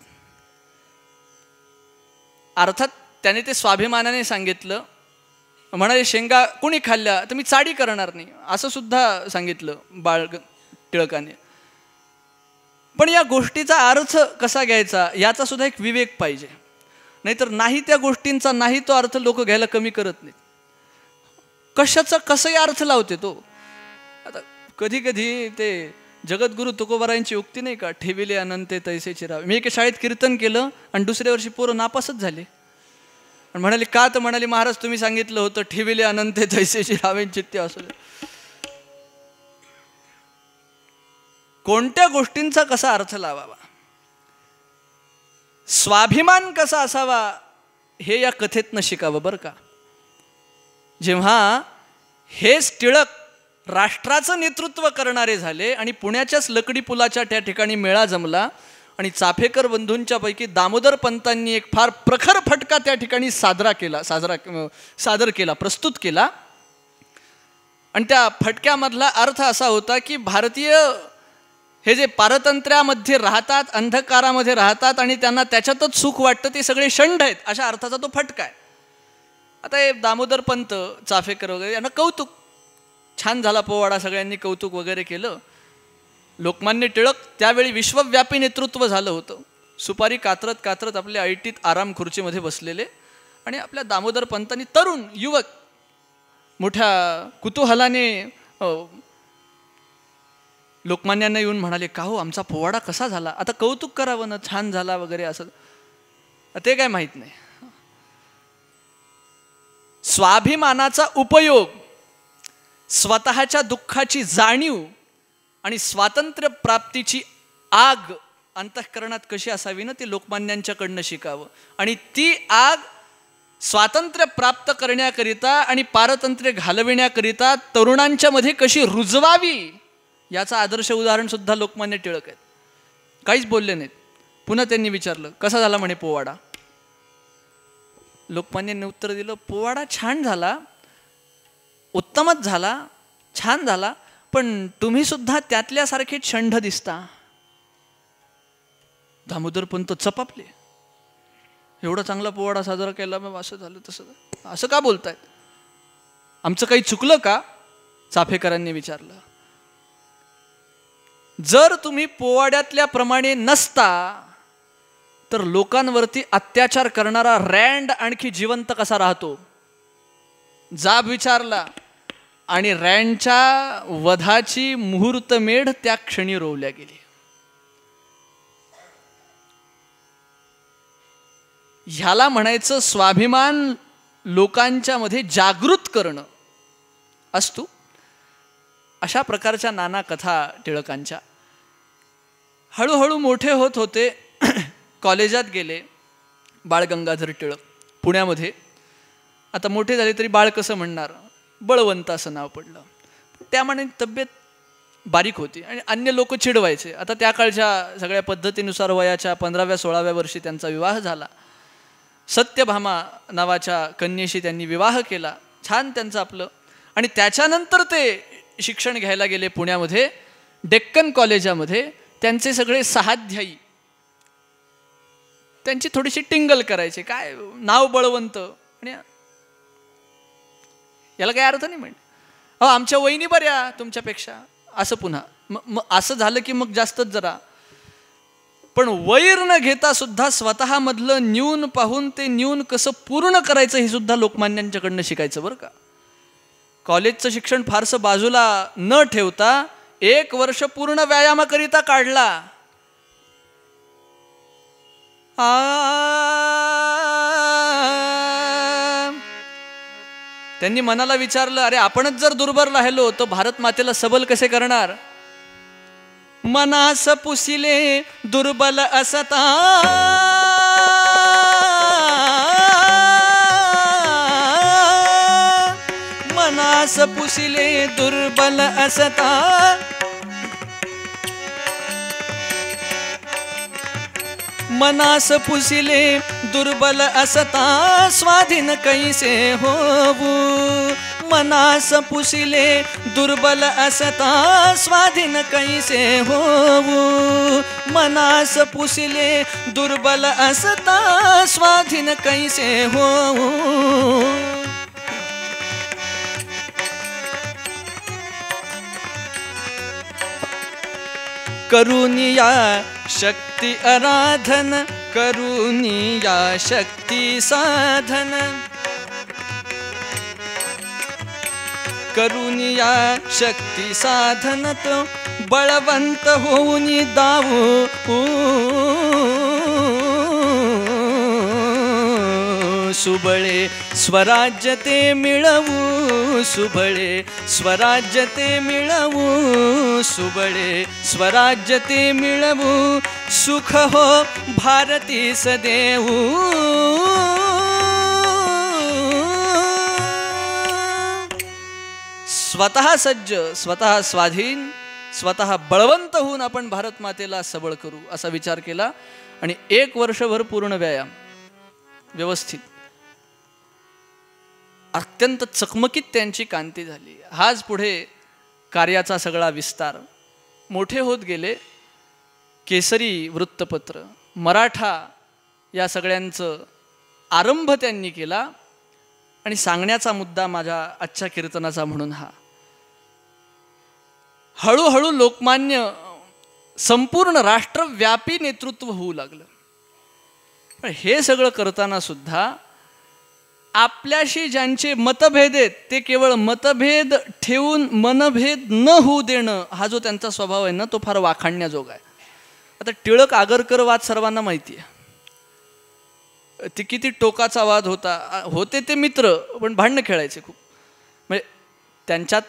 अर्थात त्याने ते स्वाभिमानाने सांगितलं. म्हणाले शेंगा कोणी खाल्ल्या तर मी चाडी करणार नाही, असं सुद्धा सांगितलं बाळ टिळकाने. पण या गोष्टीचा अर्थ कसा घ्यायचा याचा सुद्धा एक विवेक पाहिजे. नाहीतर नाही त्या गोष्टींचा नाही तो अर्थ लोक घ्यायला कमी करत नाहीत. कशाचा कसंही अर्थ लावते तो. आता कधी कधी ते जगद्गुरु तुकोबारायांची उक्ती नाही का, ठेविले अनंते तैसेचे रावे. मी एका शाळेत कीर्तन केलं आणि दुसऱ्या वर्षी पोरं नापासच झाले. आणि म्हणाले का, तर म्हणाले महाराज तुम्ही सांगितलं होतं ठेविले अनंते तैसेचे रावे चित्ते असू. कोणत्या गोष्टींचा कसा अर्थ लावावा, स्वाभिमान कसा असावा हे या कथेतनं शिकावं बरं का. जेव्हा हेच टिळक राष्ट्राचं नेतृत्व करणारे झाले आणि पुण्याच्याच लकडी पुलाच्या त्या ठिकाणी मेळा जमला आणि चाफेकर बंधूंच्या पैकी दामोदर पंतांनी एक फार प्रखर फटका त्या ठिकाणी सादर केला, प्रस्तुत केला. आणि त्या फटक्यामधला अर्थ असा होता की भारतीय हे जे पारतंत्र्यामध्ये राहतात, अंधकारामध्ये राहतात आणि त्यांना त्याच्यातच सुख वाटतं, ते सगळे षंड आहेत, अशा अर्थाचा तो फटका आहे. आता हे दामोदर पंत, चाफेकर वगैरे यांना कौतुक, छान झाला पोवाडा, सगळ्यांनी कौतुक वगैरे केलं. लोकमान्य टिळक त्यावेळी विश्वव्यापी नेतृत्व झालं होतं. सुपारी कात्रत कात्रत आपल्या ऐटीत आराम खुर्चीमध्ये बसलेले आणि आपल्या दामोदर पंतांनी तरुण युवक मोठ्या कुतूहलाने लोकमान्यांना येऊन म्हणाले का हो आमचा पोवाडा कसा झाला. आता कौतुक करावं ना, छान झाला वगैरे असं. ते काय माहीत नाही. स्वाभिमानाचा उपयोग, स्वतःच्या दुःखाची जाणीव आणि स्वातंत्र्य प्राप्तीची आग अंतःकरणात कशी असावी ना, ते लोकमान्यांच्याकडनं शिकावं. आणि ती आग स्वातंत्र्य प्राप्त करण्याकरिता आणि पारतंत्र्य घालविण्याकरिता तरुणांच्या मध्ये कशी रुजवावी याचा आदर्श उदाहरण सुद्धा लोकमान्य टिळक आहेत. काहीच बोलले नाहीत. पुन्हा त्यांनी विचारलं कसा झाला म्हणे पोवाडा. लोकमान्यांनी उत्तर दिलं पोवाडा छान झाला, उत्तमच झाला, छान झाला, पण तुम्ही सुद्धा त्यातल्यासारखे षंढ दिसता. दामोदर पंत चपापले. एवढा चांगला पोवाडा साजरा केला मग असं झालं तसं, असं का बोलतायत, आमचं काही चुकलं का, चाफेकरांनी विचारलं. जर तुम्ही पोवाड्यातल्या प्रमाणे नसता तर लोकांवरती अत्याचार करणारा रँड आणखी जिवंत कसा राहतो. जाब विचारला आणि रँडच्या वधाची मुहूर्तमेढ त्या क्षणी रोवल्या गेली. ह्याला म्हणायचं स्वाभिमान लोकांच्या मध्ये जागृत करणं असतो. अशा प्रकारच्या नाना कथा टिळकांच्या. हळूहळू मोठे होत होते. कॉलेजात गेले. बाळ गंगाधर टिळक पुण्यामध्ये. आता मोठे झाले तरी बाळ कसं म्हणणार, बळवंत असं नाव पडलं. त्यामाने तब्येत बारीक होती आणि अन्य लोक चिडवायचे. आता त्या काळच्या सगळ्या पद्धतीनुसार वयाच्या 15व्या-16व्या वर्षी त्यांचा विवाह झाला. सत्यभामा नावाच्या कन्येशी त्यांनी विवाह केला. छान त्यांचं आपलं. आणि त्याच्यानंतर ते शिक्षण घ्यायला गेले पुण्यामध्ये डेक्कन कॉलेजामध्ये. त्यांचे सगळे सहाध्यायी त्यांची थोडीशी टिंगल करायचे, काय नाव बळवंत आणि याला काही अर्थ नाही म्हणजे, अहो आमच्या वहिनी बऱ्या तुमच्यापेक्षा, असं पुन्हा असं झालं की मग जास्तच जरा. पण वैर न घेता सुद्धा स्वतःमधलं न्यून पाहून ते न्यून कसं पूर्ण करायचं हे सुद्धा लोकमान्यांच्याकडनं शिकायचं बरं का. कॉलेजचं शिक्षण फारसं बाजूला न ठेवता 1 वर्ष पूर्ण व्यायामाकरिता काढला. त्यांनी मनाला विचारलं, अरे आपणच जर दुर्बल राहिलो तर भारत मातेला सबल कसे करणार. मनास पुसिले दुर्बल असता, मनास पुसिले दुर्बल असता, मनास पुसिले दुर्बल असता स्वाधीन कैसे होवू. मनास पुसिले दुर्बल असता स्वाधीन कैसे होवू. मनास पुसिले दुर्बल असता स्वाधीन कैसे होवू. करुनिया शक्ती आराधन, करुनिया शक्ती साधन, करुनिया शक्ती साधन तो बळवंत होऊन दावू. सुबळे स्वराज्य ते मिळवू, सुबळे स्वराज्य ते मिळवू, सुबळे स्वराज्य ते मिळवू. सुख हो भारतीस देऊ. स्वतः सज्ज, स्वतः स्वाधीन, स्वतः बळवंत होऊन आपण भारत मातेला सबळ करू असा विचार केला. आणि 1 वर्षभर पूर्ण व्यायाम व्यवस्थित, अत्यंत चकमकीत त्यांची कांती झाली. हाच पुढे कार्याचा सगळा विस्तार. मोठे होत गेले. केसरी वृत्तपत्र, मराठा या सगळ्यांचं आरंभ त्यांनी केला. आणि सांगण्याचा मुद्दा माझ्या आजच्या कीर्तनाचा म्हणून हा, हळूहळू लोकमान्य संपूर्ण राष्ट्रव्यापी नेतृत्व होऊ लागलं. पण हे सगळं करताना सुद्धा आपल्याशी ज्यांचे मतभेद आहेत ते केवळ मतभेद ठेवून मनभेद न होऊ देणं हा जो त्यांचा स्वभाव आहे ना, तो फार वाखाणण्याजोगा आहे. आता टिळक आगरकर वाद सर्वांना माहिती आहे. ती किती टोकाचा वाद होता. होते ते मित्र पण भांडणं खेळायचे खूप. म्हणजे त्यांच्यात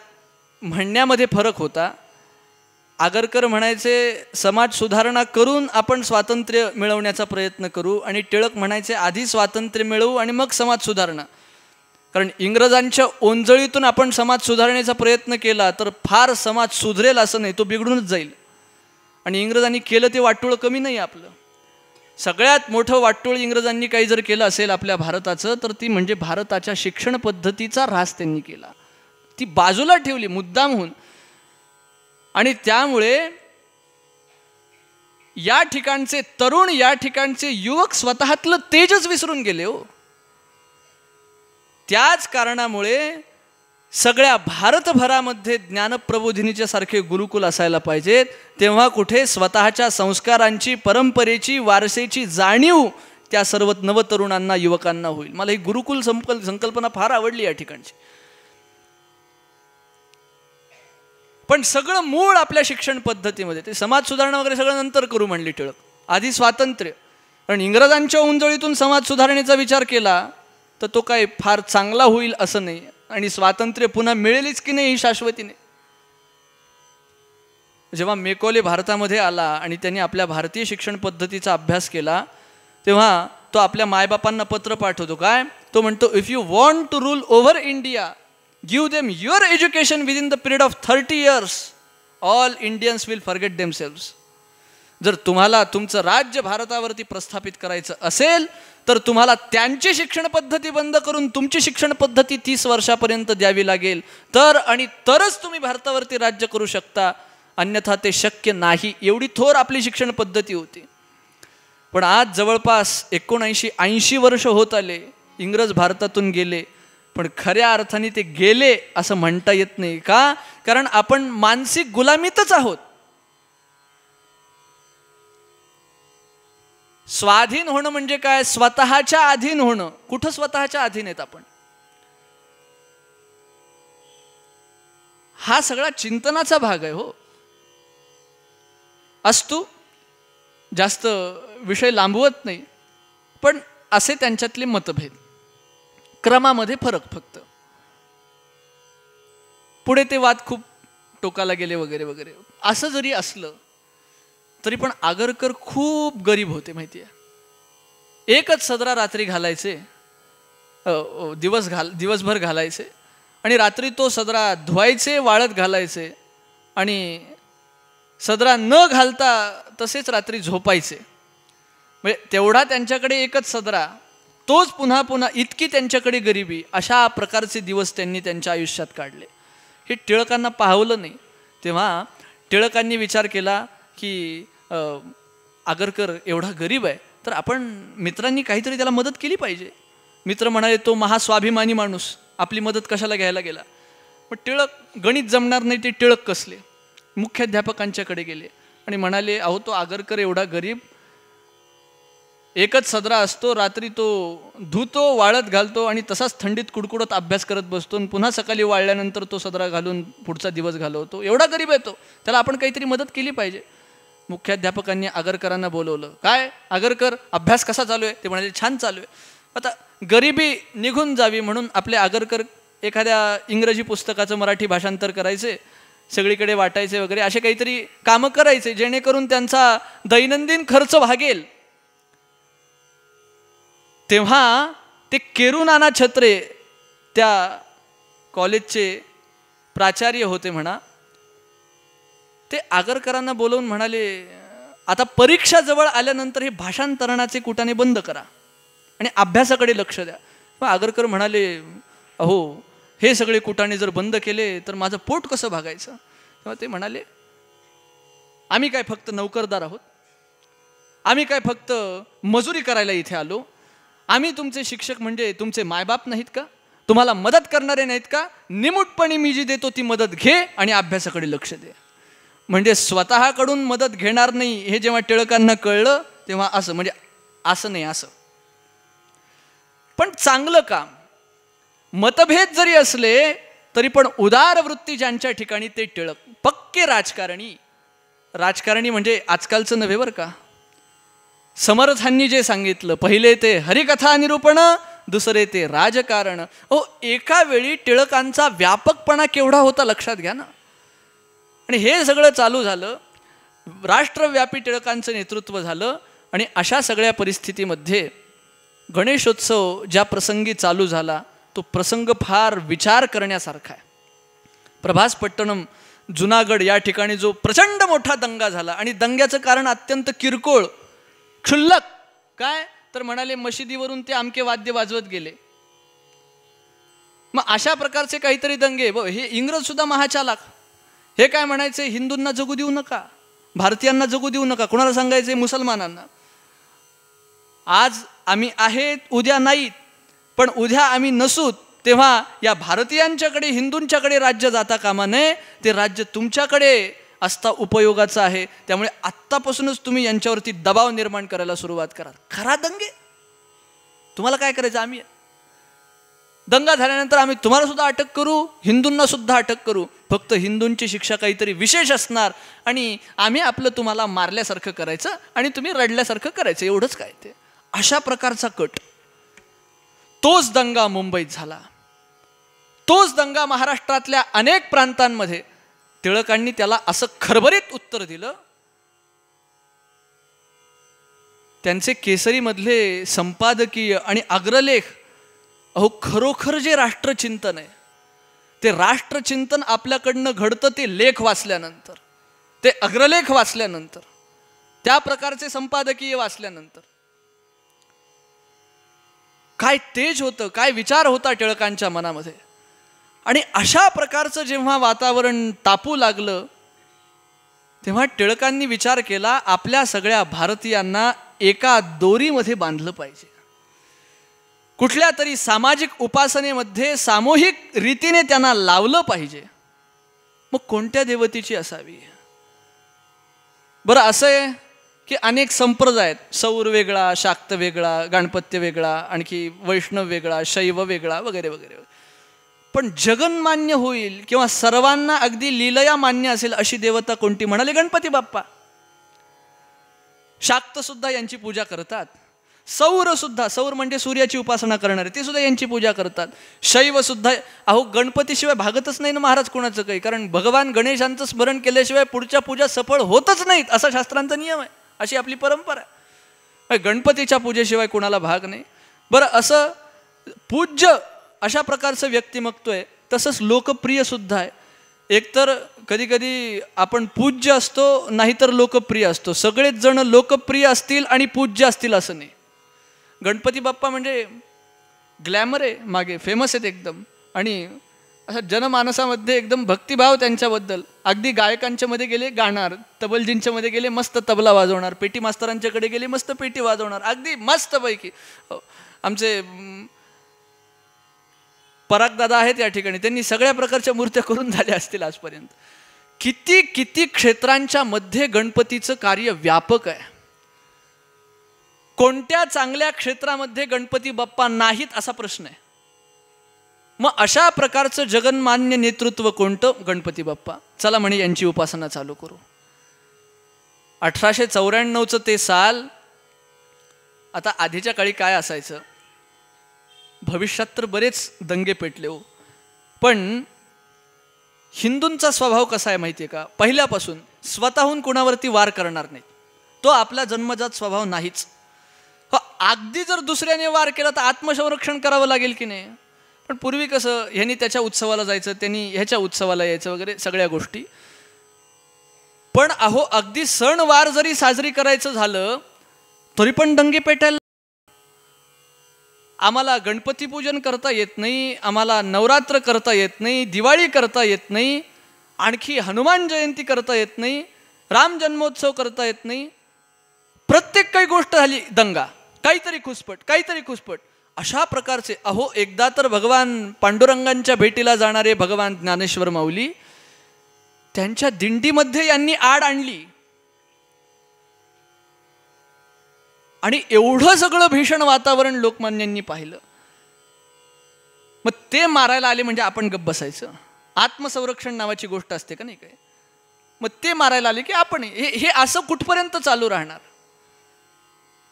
म्हणण्यामध्ये फरक होता. आगरकर म्हणायचे समाज सुधारणा करून आपण स्वातंत्र्य मिळवण्याचा प्रयत्न करू, आणि टिळक म्हणायचे आधी स्वातंत्र्य मिळवू आणि मग समाज सुधारणा. कारण इंग्रजांच्या ओंजळीतून आपण समाज सुधारण्याचा प्रयत्न केला तर फार समाज सुधरेल असं नाही, तो बिघडूनच जाईल. आणि इंग्रजांनी केलं ते वाटोळं कमी नाही आपलं. सगळ्यात मोठं वाटोळ इंग्रजांनी काही जर केलं असेल आपल्या भारताचं तर ती म्हणजे भारताच्या शिक्षण पद्धतीचा ऱ्हास त्यांनी केला. ती बाजूला ठेवली मुद्दामहून. आणि त्यामुळे या ठिकाणचे तरुण, या ठिकाणचे युवक स्वतःतलं तेजच विसरून गेले हो. त्याच कारणामुळे सगळ्या भारतभरामध्ये ज्ञानप्रबोधिनीच्या सारखे गुरुकुल असायला पाहिजेत. तेव्हा कुठे स्वतःच्या संस्कारांची, परंपरेची, वारसेची जाणीव त्या सर्व नवतरुणांना, युवकांना होईल. मला ही गुरुकुल संकल्पना फार आवडली या ठिकाणची. पण सगळं मूळ आपल्या शिक्षण पद्धतीमध्ये, ते समाज सुधारणा वगैरे सगळं नंतर करू म्हणली टिळक, आधी स्वातंत्र्य. कारण इंग्रजांच्या उंजळीतून समाज सुधारणेचा विचार केला तर तो काय फार चांगला होईल असं नाही. आणि स्वातंत्र्य पुन्हा मिळेलच की नाही ही शाश्वती नाही. जेव्हा मेकॉले भारतामध्ये आला आणि त्यांनी आपल्या भारतीय शिक्षण पद्धतीचा अभ्यास केला, तेव्हा तो आपल्या मायबापांना पत्र पाठवतो. काय तो म्हणतो, if you want to rule over India, give them your education within the period of 30 years, all Indians will forget themselves. जर तुम्हाला तुमचं राज्य भारतावरती प्रस्थापित करायचं असेल तर तुम्हाला त्यांची शिक्षण पद्धती बंद करून तुमची शिक्षण पद्धती 30 वर्षापर्यंत द्यावी लागेल, तरच तुम्ही भारतावरती राज्य करू शकता, अन्यथा ते शक्य नाही. एवढी थोर आपली शिक्षण पद्धती होती. पण आज जवळपास 79-80 वर्ष होत आले, इंग्रज भारतातून गेले, पण खऱ्या अर्थाने ते गेले असं म्हणता येत नाही. का? कारण आपण मानसिक गुलामीतच आहोत. स्वाधीन होणं म्हणजे काय? स्वतःच्या अधीन होणं. कुठं स्वतःच्या अधीन आहेत आपण? हा सगळा चिंतनाचा भाग आहे. हो, असतो, जास्त विषय लांबवत नाही, पण असे त्यांच्यातले मतभेद, क्रमामध्ये फरक फक्त. पुढे ते वाद खूप टोकाला गेले वगैरे वगैरे. असं जरी असलं तरी पण आगरकर खूप गरीब होते माहिती आहे. एकच सदरा रात्री घालायचे, दिवसभर घालायचे आणि रात्री तो सदरा धुवायचे, वाळत घालायचे आणि सदरा न घालता तसेच रात्री झोपायचे. म्हणजे तेवढा त्यांच्याकडे एकच सदरा, तोच पुन्हा पुन्हा, इतकी त्यांच्याकडे गरिबी. अशा प्रकारचे दिवस त्यांनी त्यांच्या आयुष्यात काढले. हे टिळकांना पाहवलं नाही. तेव्हा टिळकांनी विचार केला की आगरकर एवढा गरीब आहे तर आपण मित्रांनी काहीतरी त्याला मदत केली पाहिजे. मित्र म्हणाले, तो महास्वाभिमानी माणूस, आपली मदत कशाला घ्यायला गेला. पण टिळक, गणित जमणार नाही ते टिळक कसले, मुख्याध्यापकांच्याकडे गेले आणि म्हणाले, अहो तो आगरकर एवढा गरीब, एकच सदरा असतो, रात्री तो धुतो, वाळत घालतो आणि तसाच थंडीत कुडकुडत अभ्यास करत बसतो आणि पुन्हा सकाळी वाळल्यानंतर तो सदरा घालून पुढचा दिवस घालवतो. एवढा गरीब आहे तो, त्याला आपण काहीतरी मदत केली पाहिजे. मुख्याध्यापकांनी आगरकरांना बोलवलं. काय आगरकर, अभ्यास कसा चालू आहे? ते म्हणाले, छान चालू आहे. आता गरिबी निघून जावी म्हणून आपले आगरकर एखाद्या इंग्रजी पुस्तकाचं मराठी भाषांतर करायचे, सगळीकडे वाटायचे वगैरे, असे काहीतरी कामं करायचे जेणेकरून त्यांचा दैनंदिन खर्च भागेल. तेव्हा ते केरुनाना छत्रे त्या कॉलेजचे प्राचार्य होते म्हणा, ते आगरकरांना बोलवून म्हणाले, आता परीक्षा जवळ आल्यानंतर हे भाषांतरणाचे कुटाणे बंद करा आणि अभ्यासाकडे लक्ष द्या. मग आगरकर म्हणाले, अहो हे सगळे कुटाणे जर बंद केले तर माझं पोट कसं भागायचं? तेव्हा ते म्हणाले, आम्ही काय फक्त नोकरदार आहोत, आम्ही काय फक्त मजुरी करायला इथे आलो, आम्ही तुमचे शिक्षक म्हणजे तुमचे मायबाप नाहीत का? तुम्हाला मदत करणारे नाहीत का? निमूटपणे मी जी देतो ती मदत घे आणि अभ्यासाकडे लक्ष दे. म्हणजे स्वतःकडून मदत घेणार नाही हे जेव्हा टिळकांना कळलं तेव्हा असं, म्हणजे असं नाही असं. पण चांगलं काम, मतभेद जरी असले तरी पण उदार वृत्ती ज्यांच्या ठिकाणी ते टिळक. पक्के राजकारणी. राजकारणी म्हणजे आजकालचं नव्हे बरं का. समर्थांनी जे सांगितलं, पहिले ते हरिकथा निरूपण, दुसरे ते राजकारण. एका वेळी टिळकांचा व्यापकपणा केवढा होता लक्षात घ्या ना. आणि हे सगळं चालू झालं, राष्ट्रव्यापी टिळकांचं नेतृत्व झालं आणि अशा सगळ्या परिस्थितीमध्ये गणेशोत्सव ज्या प्रसंगी चालू झाला तो प्रसंग फार विचार करण्यासारखा आहे. प्रभासपट्टणम, जुनागड या ठिकाणी जो प्रचंड मोठा दंगा झाला आणि दंग्याचं कारण अत्यंत किरकोळ, क्षुल्लक. काय तर म्हणाले, मशिदीवरून ते आमके वाद्य वाजवत गेले. मग अशा प्रकारचे काहीतरी दंगे. हे इंग्रज सुद्धा महाचालाक. हे काय म्हणायचे, हिंदूंना जगू देऊ नका, भारतीयांना जगू देऊ नका. कोणाला सांगायचे? मुसलमानांना. आज आम्ही आहेत, उद्या नाहीत, पण उद्या आम्ही नसूत तेव्हा या भारतीयांच्याकडे, हिंदूंच्याकडे राज्य जाता कामा नये. ते राज्य तुमच्याकडे असता उपयोगाचं आहे. त्यामुळे आत्तापासूनच तुम्ही यांच्यावरती दबाव निर्माण करायला सुरुवात करा. खरा दंगे, तुम्हाला काय करायचं? आम्ही दंगा झाल्यानंतर आम्ही तुम्हाला सुद्धा अटक करू, हिंदूंना सुद्धा अटक करू. फक्त हिंदूंची शिक्षा काहीतरी विशेष असणार आणि आम्ही आपलं तुम्हाला मारल्यासारखं करायचं आणि तुम्ही रडल्यासारखं करायचं, एवढंच काय ते. अशा प्रकारचा कट. तोच दंगा मुंबईत झाला, तोच दंगा महाराष्ट्रातल्या अनेक प्रांतांमध्ये. टिळकांनी त्याला असं खरबरीत उत्तर दिलं. त्यांचे केसरीमधले संपादकीय आणि अग्रलेख, अहो खरोखर जे राष्ट्रचिंतन आहे, ते राष्ट्रचिंतन आपल्याकडनं घडतं ते लेख वाचल्यानंतर, ते अग्रलेख वाचल्यानंतर, त्या प्रकारचे संपादकीय वाचल्यानंतर. काय तेज होतं, काय विचार होता टिळकांच्या मनामध्ये. आणि अशा प्रकारचं जेव्हा वातावरण तापू लागलं, तेव्हा टिळकांनी विचार केला, आपल्या सगळ्या भारतीयांना एका दोरीमध्ये बांधलं पाहिजे. कुठल्या तरी सामाजिक उपासनेमध्ये सामूहिक रीतीने त्यांना लावलं पाहिजे. मग कोणत्या देवतेची असावी? बरं, असं आहे की अनेक संप्रदाय आहेत. सौर वेगळा, शाक्त वेगळा, गणपत्य वेगळा, आणखी वैष्णव वेगळा, शैव वेगळा, वगैरे वगैरे. पण जगन्मान्य होईल किंवा सर्वांना अगदी लीलया मान्य असेल अशी देवता कोणती? म्हणाले गणपती बाप्पा. शाक्त सुद्धा यांची पूजा करतात. सौर सुद्धा, सौर म्हणजे सूर्याची उपासना करणारे, ते सुद्धा यांची पूजा करतात. शैव सुद्धा, अहो गणपतीशिवाय भागतच नाही ना महाराज कोणाचं काही. कारण भगवान गणेशांचं स्मरण केल्याशिवाय पुढच्या पूजा सफळ होतच नाहीत, असा शास्त्रांचा नियम आहे, अशी आपली परंपरा आहे. गणपतीच्या पूजेशिवाय कोणाला भाग नाही. बरं, असं पूज्य अशा प्रकारचं व्यक्तिमत्व आहे. तसंच लोकप्रिय सुद्धा आहे. एकतर कधी कधी आपण पूज्य असतो, नाहीतर लोकप्रिय असतो. सगळेच जण लोकप्रिय असतील आणि पूज्य असतील असं नाही. गणपती बाप्पा म्हणजे ग्लॅमर आहे, मागे फेमस आहेत एकदम, आणि असं जनमानसामध्ये एकदम भक्तिभाव त्यांच्याबद्दल. अगदी गायकांच्या मध्ये गेले गाणार, तबलजींच्या मध्ये गेले मस्त तबला वाजवणार, पेटी मास्तरांच्याकडे गेले मस्त पेटी वाजवणार, अगदी मस्तपैकी. आमचे पराग दादा आहेत या ठिकाणी, त्यांनी सगळ्या प्रकारच्या मूर्त्या करून झाल्या असतील आजपर्यंत. किती किती क्षेत्रांच्या मध्ये गणपतीचं कार्य व्यापक आहे. कोणत्या चांगल्या क्षेत्रामध्ये गणपती बाप्पा नाहीत असा प्रश्न आहे. मग अशा प्रकारचं जगन्मान्य नेतृत्व कोणतं? गणपती बाप्पा. चला म्हणे यांची उपासना चालू करू. 1894चं ते साल. आता आधीच्या काळी काय असायचं, भविष्यात तर बरेच दंगे पेटले हो, पण हिंदूंचा स्वभाव कसा आहे माहिती आहे का? पहिल्यापासून स्वतःहून कुणावरती वार करणार नाही, तो आपला जन्मजात स्वभाव नाहीच. अगदी जर दुसऱ्याने वार केला तर आत्मसंरक्षण करावं लागेल की नाही. पण पूर्वी कसं, ह्यांनी त्याच्या उत्सवाला जायचं, त्यांनी ह्याच्या उत्सवाला यायचं वगैरे सगळ्या गोष्टी. पण अहो अगदी सणवार जरी साजरी करायचं झालं तरी पण दंगे पेटायला. आम्हाला गणपती पूजन करता येत नाही, आम्हाला नवरात्र करता येत नाही, दिवाळी करता येत नाही, आणखी हनुमान जयंती करता येत नाही, राम जन्मोत्सव करता येत नाही. प्रत्येक काही गोष्ट झाली दंगा, काहीतरी खुसपट, काहीतरी खुसपट. अशा प्रकारचे. अहो एकदा तर भगवान पांडुरंगांच्या भेटीला जाणारे भगवान ज्ञानेश्वर माऊली, त्यांच्या दिंडीमध्ये यांनी आड आणली. आणि एवढं सगळं भीषण वातावरण लोकमान्यांनी पाहिलं. मग ते मारायला आले म्हणजे आपण गप्प बसायचं? आत्मसंरक्षण नावाची गोष्ट असते का नाही काय? मग ते मारायला आले की आपण हे असं कुठपर्यंत चालू राहणार?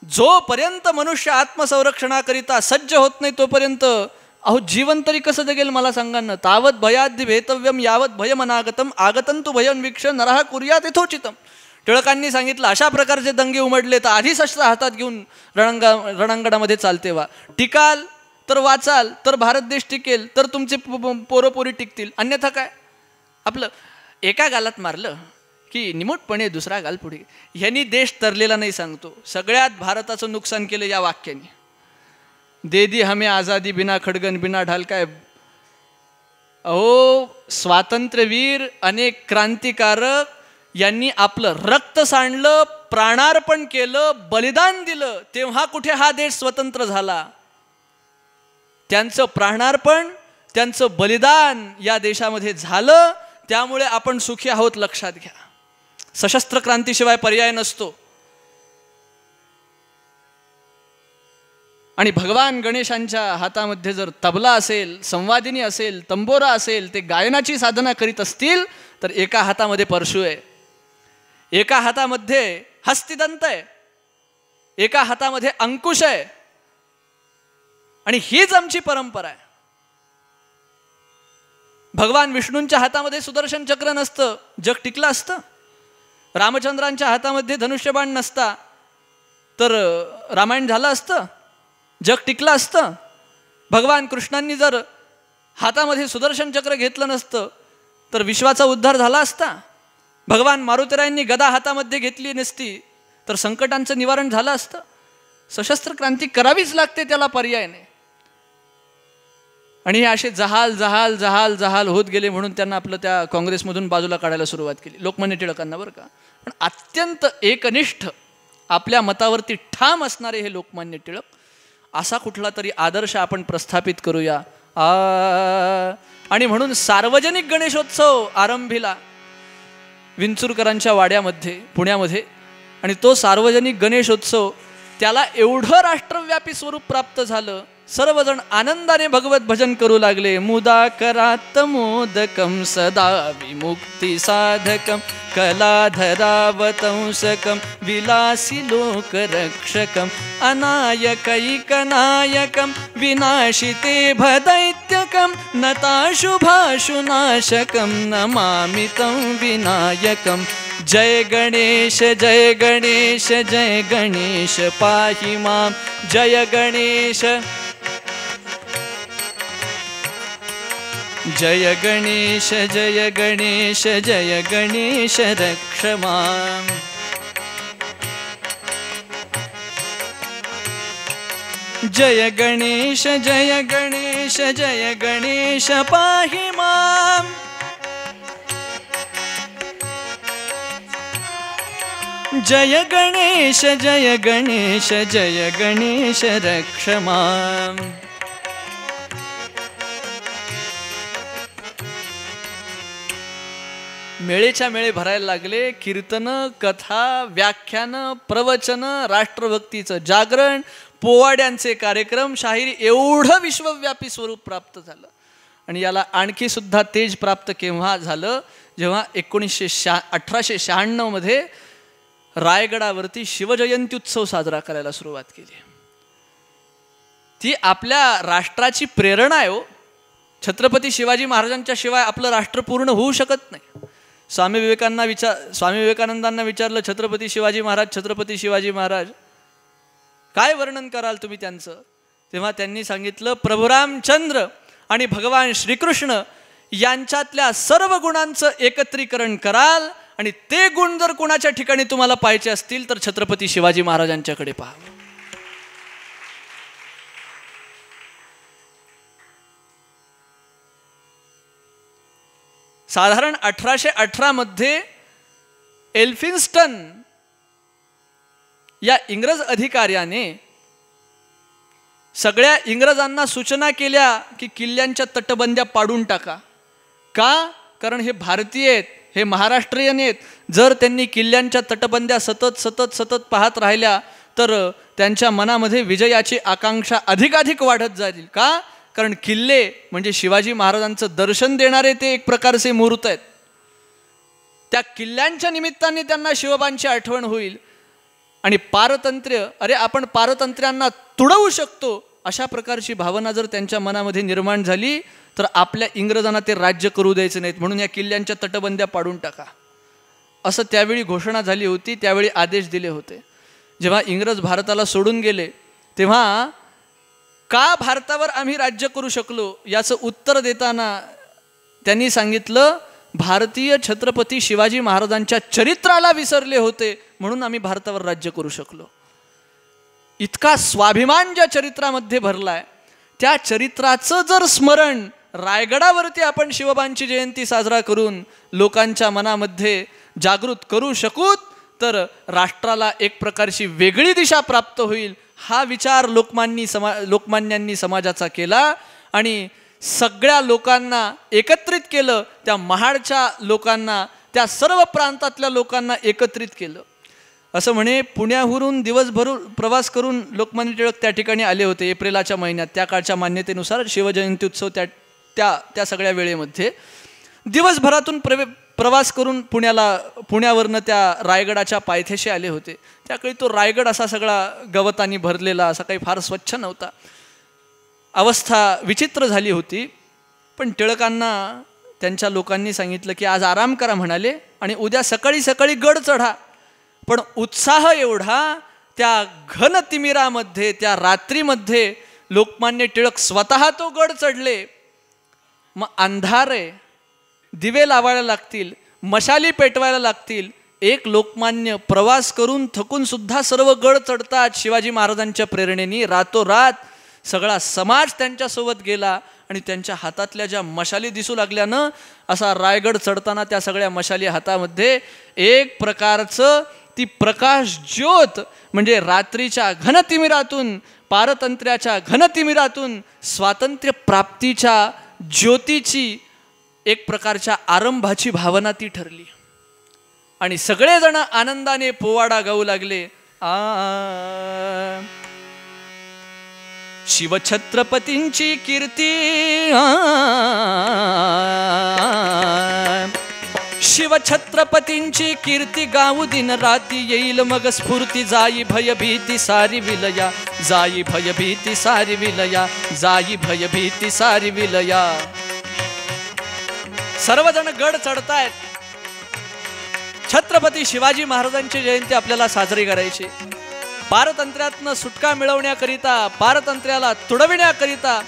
जोपर्यंत मनुष्य आत्मसंरक्षणाकरिता सज्ज होत नाही तोपर्यंत अहो जीवन तरी कसं जगेल मला सांगा ना. तावत भयाद्य भेतव्यम यावत भयमनागतम आगतंतु भयन्वीक्ष नरः कुर्यात यथोचितम. टिळकांनी सांगितलं, अशा प्रकारचे दंगे उमडले तर आधी शस्त्र हातात घेऊन रणांगणामध्ये चालते व्हा. टिकाल तर वाचाल, तर भारत देश टिकेल, तर तुमचे पोरपोरी टिकतील. अन्यथा काय? आपलं एका गालात मारलं की निमूटपणे दुसरा गाल पुढे. ह्यांनी देश तरलेला नाही सांगतो. सगळ्यात भारताचं नुकसान केलं या वाक्याने. दे दी हमें आझादी बिना खडगन बिना ढाल. काय अहो स्वातंत्र्यवीर, अनेक क्रांतिकारक यांनी आपलं रक्त सांडलं, प्राणार्पण केलं, बलिदान दिलं, तेव्हा कुठे हा देश स्वतंत्र झाला. त्यांचं प्राणार्पण, त्यांचं बलिदान या देशामध्ये झालं, त्यामुळे आपण सुखी आहोत. लक्षात घ्या, सशस्त्र क्रांतीशिवाय पर्याय नसतो. आणि भगवान गणेशांच्या हातामध्ये जर तबला असेल, संवादिनी असेल, तंबोरा असेल, ते गायनाची साधना करीत असतील तर एका हातामध्ये परशु आहे, एका हातामध्ये हस्तिदंत आहे, एका हातामध्ये अंकुश आहे. आणि हीच आमची परंपरा आहे. भगवान विष्णूंच्या हातामध्ये सुदर्शन चक्र नसतं, जग टिकलं असतं. रामचंद्रांच्या हातामध्ये धनुष्यबाण नसता तर रामायण झालं असतं, जग टिकलं असतं. भगवान कृष्णांनी जर हातामध्ये सुदर्शन चक्र घेतलं नसतं तर विश्वाचा उद्धार झाला असता. भगवान मारुतीरायांनी गदा हातामध्ये घेतली नसती तर संकटांचं निवारण झालं असतं. सशस्त्र क्रांती करावीच लागते, त्याला पर्याय नाही. आणि हे असे जहाल जहाल जहाल जहाल होत गेले म्हणून त्यांना आपलं त्या काँग्रेसमधून बाजूला काढायला सुरुवात केली, लोकमान्य टिळकांना बरं का. पण अत्यंत एकनिष्ठ, आपल्या मतावरती ठाम असणारे हे लोकमान्य टिळक, असा कुठला तरी आदर्श आपण प्रस्थापित करूया. आणि म्हणून सार्वजनिक गणेशोत्सव आरंभीला विंचुरकरांच्या वाड्यामध्ये पुण्यामध्ये. आणि तो सार्वजनिक गणेशोत्सव त्याला एवढं राष्ट्रव्यापी स्वरूप प्राप्त झालं, सर्वजण आनंदाने भगवत भजन करू लागले. मुदा करात मोदकम सदा विमुक्ती साधकम कलाधरावतंसकम विलासी लोकरक्षकम अनायकैकनायकम विनाशिते भदैत्यकम नताशुभाशुनाशकम नमामि तं विनायकम. जय गणेश जय गणेश जय गणेश पाहि मां. जय गणेश जय गणेश जय गणेश जय गणेश रक्ष मां. जय गणेश जय गणेश जय गणेश पाहि मां. जय गणेश जय गणेश जय गणेश रक्ष मां. मेळेच्या मेळे भरायला लागले. कीर्तनं, कथा, व्याख्यानं, प्रवचनं, राष्ट्रभक्तीचं जागरण, पोवाड्यांचे कार्यक्रम, शाहिरी, एवढं विश्वव्यापी स्वरूप प्राप्त झालं. आणि याला आणखी सुद्धा तेज प्राप्त केव्हा झालं, जेव्हा 1896 मध्ये रायगडावरती शिवजयंती उत्सव साजरा करायला सुरुवात केली. ती आपल्या राष्ट्राची प्रेरणा आहे हो. छत्रपती शिवाजी महाराजांच्या शिवाय आपलं राष्ट्र पूर्ण होऊ शकत नाही. स्वामी विवेकानंदांना विचारलं, छत्रपती शिवाजी महाराज काय वर्णन कराल तुम्ही त्यांचं? तेव्हा त्यांनी सांगितलं, प्रभू रामचंद्र आणि भगवान श्रीकृष्ण यांच्यातल्या सर्व गुणांचं एकत्रीकरण कराल आणि ते गुण जर कोणाच्या ठिकाणी तुम्हाला पाहायचे असतील तर छत्रपती शिवाजी महाराजांच्याकडे पहा. साधारण 1818 मध्ये एल्फिन्स्टन या इंग्रज अधिकाऱ्याने सगळ्या इंग्रजांना सूचना केल्या की किल्ल्यांच्या तटबंद्या पाडून टाका. का? कारण हे भारतीय आहेत, हे महाराष्ट्रीयन आहेत. जर त्यांनी किल्ल्यांच्या तटबंद्या सतत पाहत राहिल्या तर त्यांच्या मनामध्ये विजयाची आकांक्षा अधिकाधिक वाढत जाईल. का? कारण किल्ले म्हणजे शिवाजी महाराजांचं दर्शन देणारे ते एक प्रकारचे मूर्त आहेत. त्या किल्ल्यांच्या निमित्ताने त्यांना शिवबांची आठवण होईल आणि पारतंत्र्य, अरे आपण पारतंत्र्यांना तुडवू शकतो, अशा प्रकारची भावना जर त्यांच्या मनामध्ये निर्माण झाली तर आपल्या इंग्रजांना ते राज्य करू द्यायचे नाहीत. म्हणून या किल्ल्यांच्या तटबंद्या पाडून टाका, असं त्यावेळी घोषणा झाली होती, त्यावेळी आदेश दिले होते. जेव्हा इंग्रज भारताला सोडून गेले तेव्हा का भारतावर आम्ही राज्य करू शकलो याचं उत्तर देताना त्यांनी सांगितलं, भारतीय छत्रपती शिवाजी महाराजांच्या चरित्राला विसरले होते म्हणून आम्ही भारतावर राज्य करू शकलो. इतका स्वाभिमान ज्या चरित्रामध्ये भरलाय, त्या चरित्राचं जर स्मरण रायगडावरती आपण शिवबांची जयंती साजरा करून लोकांच्या मनामध्ये जागृत करू शकू तर राष्ट्राला एक प्रकारची वेगळी दिशा प्राप्त होईल. हा विचार लोकमान्यांनी समाजाचा केला आणि सगळ्या लोकांना एकत्रित केलं. त्या महाडच्या लोकांना, त्या सर्व प्रांतातल्या लोकांना एकत्रित केलं. असं म्हणे, पुण्यावरून दिवसभर प्रवास करून लोकमान्य टिळक त्या ठिकाणी आले होते एप्रिलाच्या महिन्यात. त्या काळच्या मान्यतेनुसार शिवजयंती उत्सव त्या सगळ्या वेळेमध्ये दिवसभरातून प्रवास करून पुण्यावरनं त्या रायगडाच्या पायथ्याशी आले होते. त्याकाळी तो रायगड असा सगळा गवतांनी भरलेला, असा काही फार स्वच्छ नव्हता. अवस्था विचित्र झाली होती. पण टिळकांना त्यांच्या लोकांनी सांगितलं की आज आराम करा म्हणाले आणि उद्या सकाळी सकाळी गड चढा. पण उत्साह एवढा त्या घनतिमिरामध्ये, त्या रात्रीमध्ये लोकमान्य टिळक स्वतः तो गड चढले. मग अंधार आहे, दिवे लावायला लागतील, मशाली पेटवायला लागतील. एक लोकमान्य प्रवास करून थकून सुद्धा सर्व गड चढतात. शिवाजी महाराजांच्या प्रेरणेने रातोरात सगळा समाज त्यांच्यासोबत गेला आणि त्यांच्या हातातल्या ज्या मशाली दिसू लागल्यानं असा रायगड चढताना त्या सगळ्या मशाली हातामध्ये एक प्रकारचं ती प्रकाश ज्योत म्हणजे रात्रीच्या घनतिमिरातून, पारतंत्र्याच्या घनतिमिरातून स्वातंत्र्य प्राप्तीच्या ज्योतीची एक प्रकारच्या आरंभाची भावना ती ठरली. आणि सगळेजण आनंदाने पोवाडा गाऊ लागले. शिवछत्रपतींची कीर्ती, शिवछत्रपतींची कीर्ती गाऊ दिन राती, येईल मग स्फूर्ती जाई भयभीती सारी विलया, जाई भयभीती सारी विलया, जाई भयभीती सारी विलया. सर्वजण गड चढतायत. छत्रपती शिवाजी महाराजांची जयंती आपल्याला साजरी करायची. पारतंत्र्यातनं सुटका मिळवण्याकरिता, पारतंत्र्याला तुडविण्याकरिता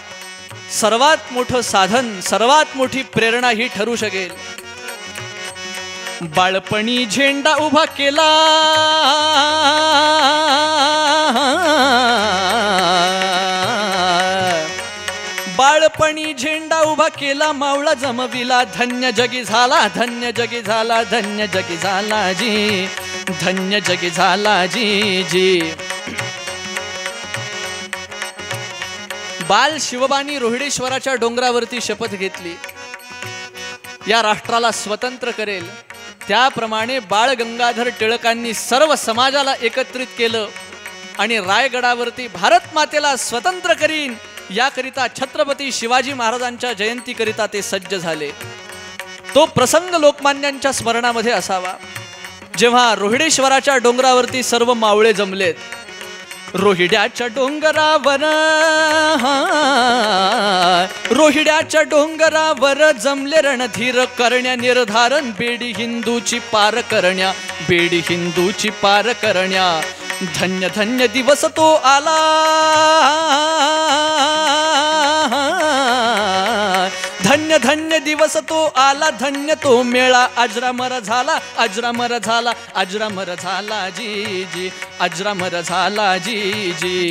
सर्वात मोठं साधन, सर्वात मोठी प्रेरणा ही ठरू शकेल. बाळपणी झेंडा उभा केला, बाळपणी झेंडा उभा केला, मावळा जमविला, धन्य जगी झाला, धन्य जगी झाला, धन्य जगी झाला जी, धन्य जगी झाला जी जी. बाल शिवबानी रोहिडेश्वराच्या डोंगरावरती शपथ घेतली, या राष्ट्राला स्वतंत्र करेल. त्याप्रमाणे बाळ गंगाधर टिळकांनी सर्व समाजाला एकत्रित केलं आणि रायगडावरती भारत मातेला स्वतंत्र करीन याकरिता छत्रपती शिवाजी महाराजांच्या जयंतीकरिता ते सज्ज झाले. तो प्रसंग लोकमान्यांच्या स्मरणामध्ये असावा. जेव्हा रोहिडेश्वराच्या डोंगरावरती सर्व मावळे जमलेत, रोहिड्याच्या डोंगरावर, रोहिड्याच्या डोंगरावर जमले रणधीर करण्या निर्धारण, बेडी हिंदूची पार करण्या, बेडी हिंदूची पार करण्या. धन्य धन्य दिवस तो आला, धन्य धन्य दिवस तो आला, धन्य तो मेळा, अजरामर झाला, अजरामर झाला, अजरामर झाला जी जी, अजरामर झाला जी जी.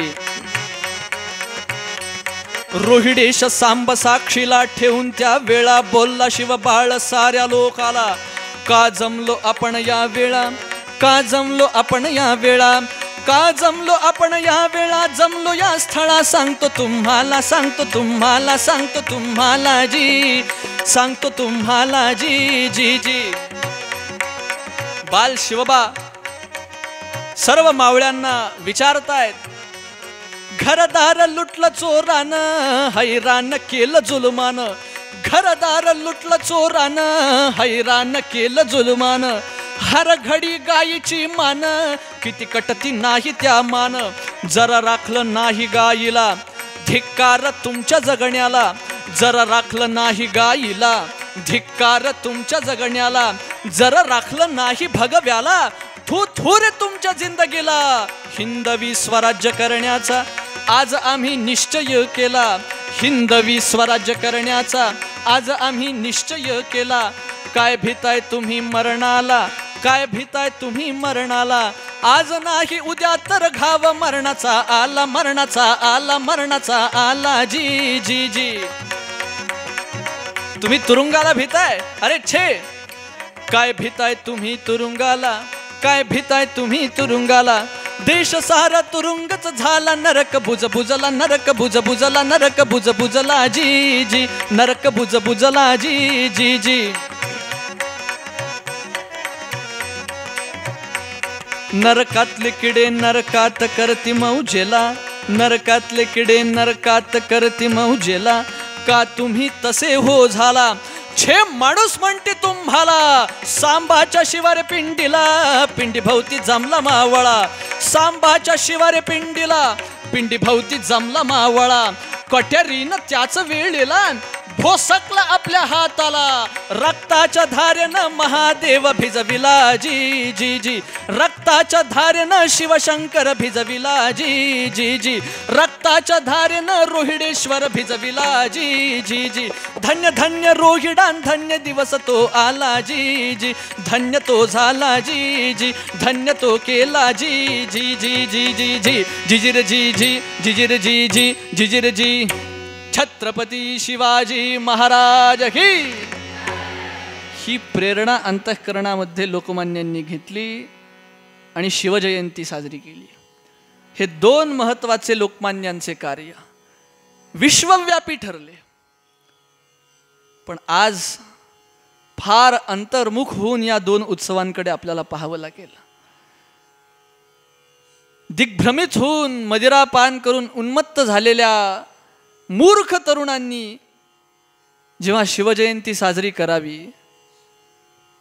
रोहिडेश सांब साक्षीला ठेवून त्या वेळा बोलला शिवबाळ साऱ्या लोकाला, का जमलो आपण या वेळा, का जमलो आपण या वेळा, का जमलो आपण या वेळा, जमलो या स्थळा, सांगतो तुम्हाला, सांगतो तुम्हाला, सांगतो तुम्हाला जी, सांगतो तुम्हाला जी जी जी. बाल शिवबा सर्व मावळ्यांना विचारतायत, घरदार लुटलं चोरानं, हैराण केलं जुलमानं, घरदार लुटलं चोरानं, हैराण केलं जुलमानं. हर घडी गायीची मान, किती कटती नाही त्या मान, जरा राखलं नाही गायीला, धिक्कार तुमच्या जगण्याला, जरा राखलं नाही गायीला, धिक्कार तुमच्या जगण्याला, जरा राखलं नाही भगव्याला, थू थू रे तुमच्या जिंदगीला. हिंदवी स्वराज्य करण्याचा आज आम्ही निश्चय केला, हिंदवी स्वराज्य करण्याचा आज आम्ही निश्चय केला. काय भीताय तुम्ही मरणाला, काय भीताय तुम्ही मरणाला, आज नाही उद्या तर घाव मरणाचा आला, मरणाचा आला, मरणाचा आला जी जी जी. तुम्ही तुरुंगाला भीताय, अरे छे, काय भीताय तुम्ही तुरुंगाला, काय भीताय तुम्ही तुरुंगाला. देश सारा तुरुंगच झाला, नरक बुज बुजला, नरक बुज बुजला, नरक बुज बुजला जी जी, नरक बुज बुजला जी जी जी. नरकातले किडे नरकात करती मौजेला, नरकातले किडे नरकात करती मौजेला, का तुम्ही तसे हो झाला. छे माणूस म्हणते तुम्हाला, सांबाच्या शिवारे पिंडीला, पिंडी भोवती जमला मावळा, सांबाच्या शिवारे पिंडीला, पिंडी भोवती जमला मावळा. कट्यारीनं त्याच वेळेला भोसकला आपल्या हाताला, रक्ताच्या धारेनं महादेव भिजविला जी जी जी, रक्ताच्या धारेनं शिवशंकर भिजविला जी जी जी, रक्ताच्या धारेनं रोहिडेश्वर भिजविला जी जी जी, धन्य धन्य रोहिडान धन्य दिवस तो आला जी जी, धन्य तो झाला जी जी, धन्य तो केला जी जी जी जी जी जी, जिजिर जी जी, जिजिर जी जी, जिजिर जी। छत्रपती शिवाजी महाराज ही प्रेरणा अंतःकरणामध्ये लोकमान्यांनी घेतली आणि शिवजयंती साजरी केली। हे दोन महत्त्वाचे लोकमान्यांचे कार्य विश्वव्यापी ठरले, पण आज फार अंतर्मुख होऊन या दोन उत्सवांकडे आपल्याला पाहावं लागेल। दिग्भ्रमित होऊन मदिरापान करून उन्मत्त झालेल्या मूर्ख तरुणांनी जेव्हा शिवजयंती साजरी करावी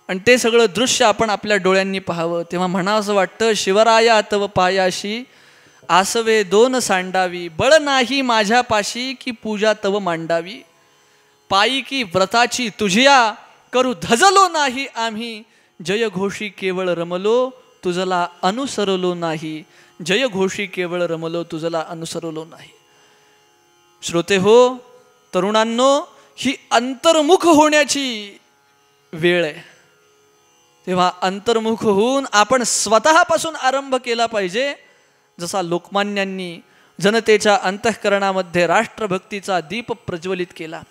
आणि ते सगळं दृश्य आपण आपल्या डोळ्यांनी पाहावं, तेव्हा म्हणावंसं वाटतं, शिवराया तव पायाशी आसवे दोन सांडावी, बळ नाही माझ्या पाशी की पूजा तव मांडावी, पायी की व्रताची तुझिया करू धजलो नाही आम्ही, जय घोषी केवळ रमलो तुझला अनुसरलो नाही, जय घोषी केवळ रमलो तुझला अनुसरलो नाही। श्रोते हो, तरुणांनो, ही अंतर्मुख होण्याची वेळ आहे। तेव्हा अंतर्मुख होऊन आपण स्वतःपासून आरंभ केला पाहिजे, जसा लोकमान्यांनी जनतेच्या अंतःकरणामध्ये राष्ट्रभक्तीचा दीप प्रज्वलित केला।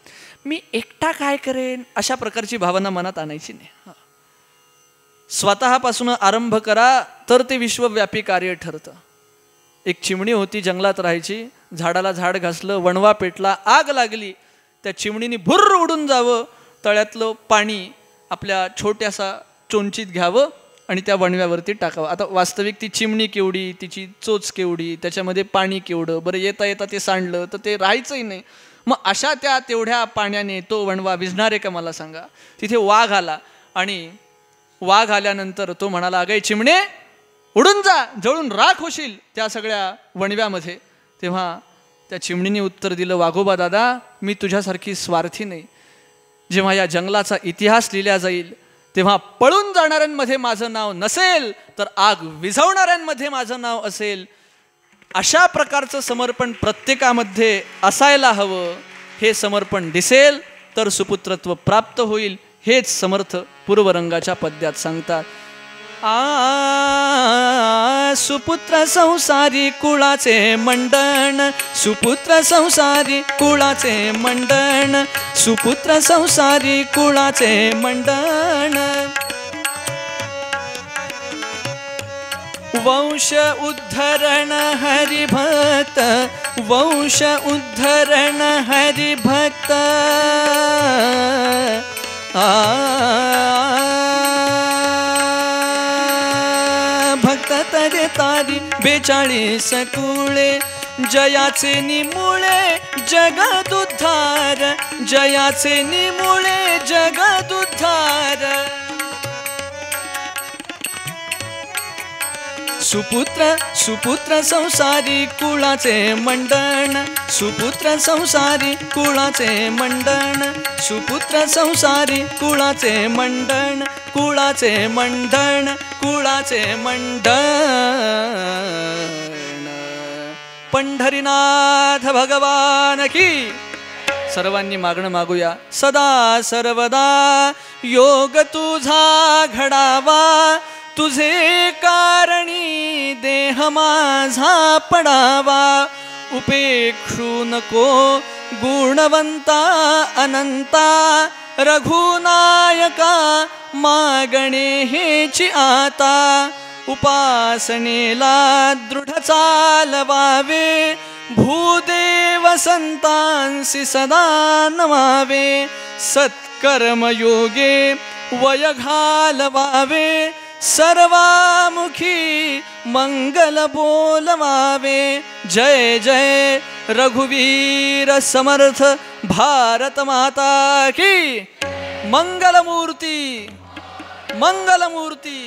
मी एकटा काय करेन अशा प्रकारची भावना मनात आणायची नाही। स्वतःपासून आरंभ करा तर ते विश्वव्यापी कार्य ठरतं। एक चिमणी होती, जंगलात राहायची, झाडाला झाड घासलं, वणवा पेटला, आग लागली, त्या चिमणीने भुर्र उडून जावं, तळ्यातलं पाणी आपल्या छोट्यासा चोंचीत घ्यावं आणि त्या वणव्यावरती टाकावं। आता वास्तविक ती चिमणी केवढी, तिची चोच केवढी, त्याच्यामध्ये पाणी केवढं, बरं येता येता ते सांडलं तर ते राहायचंही नाही। मग अशा त्या तेवढ्या पाण्याने तो वणवा विझणार आहे का मला सांगा? तिथे वाघ आला आणि वाघ आल्यानंतर तो म्हणाला, अगं चिमणे उडून जा, जळून राख होशील त्या सगळ्या वणव्यामध्ये। तेव्हा त्या चिमणीने उत्तर दिलं, वाघोबा दादा, मी तुझ्यासारखी स्वार्थी नाही। जेव्हा या जंगलाचा इतिहास लिहिला जाईल तेव्हा पळून जाणाऱ्यांमध्ये माझं नाव नसेल तर आग विझवणाऱ्यांमध्ये माझं नाव असेल। अशा प्रकारचं समर्पण प्रत्येकामध्ये असायला हवं। हे समर्पण दिसेल तर सुपुत्रत्व प्राप्त होईल, हेच समर्थ पूर्वरंगाच्या पद्यात सांगतात। सुपुत्र संसारी कुळाचे मंडण, सुपुत्र संसारी कुळाचे मंडण, सुपुत्र संसारी कुळाचे मंडण, वंश उद्धरण हरिभक्त, वंश उद्धरण हरिभक्त, भक्त तरे तारी 42 कुळे, जयाचे निमुळे जगदुद्धार, जयाचे निमुळे जगदुद्धार, सुपुत्र सुपुत्र संसारी कुळाचे मंडण, सुपुत्र संसारी कुळाचे मंडण, सुपुत्र संसारी कुळाचे मंडण, कुळाचे मंडण, कुळाचे मंडण। पंढरीनाथ भगवान की। सर्वांनी मागणं मागूया, सदा सर्वदा योग तुझा घडावा, तुझे कारणी देह माझा पडावा, उपेक्षू नको गुणवंता अनंता, रघुनायका मागणे हेची आता, उपासनेला दृढ चालवावे, भूदेव संतांसी सदा नमावे, सत्कर्मयोगे वय घालवावे, सर्वामुखी मंगल बोलवावे। जय जय रघुवीर समर्थ भारत माता की। मंगलमूर्ती मंगलमूर्ती।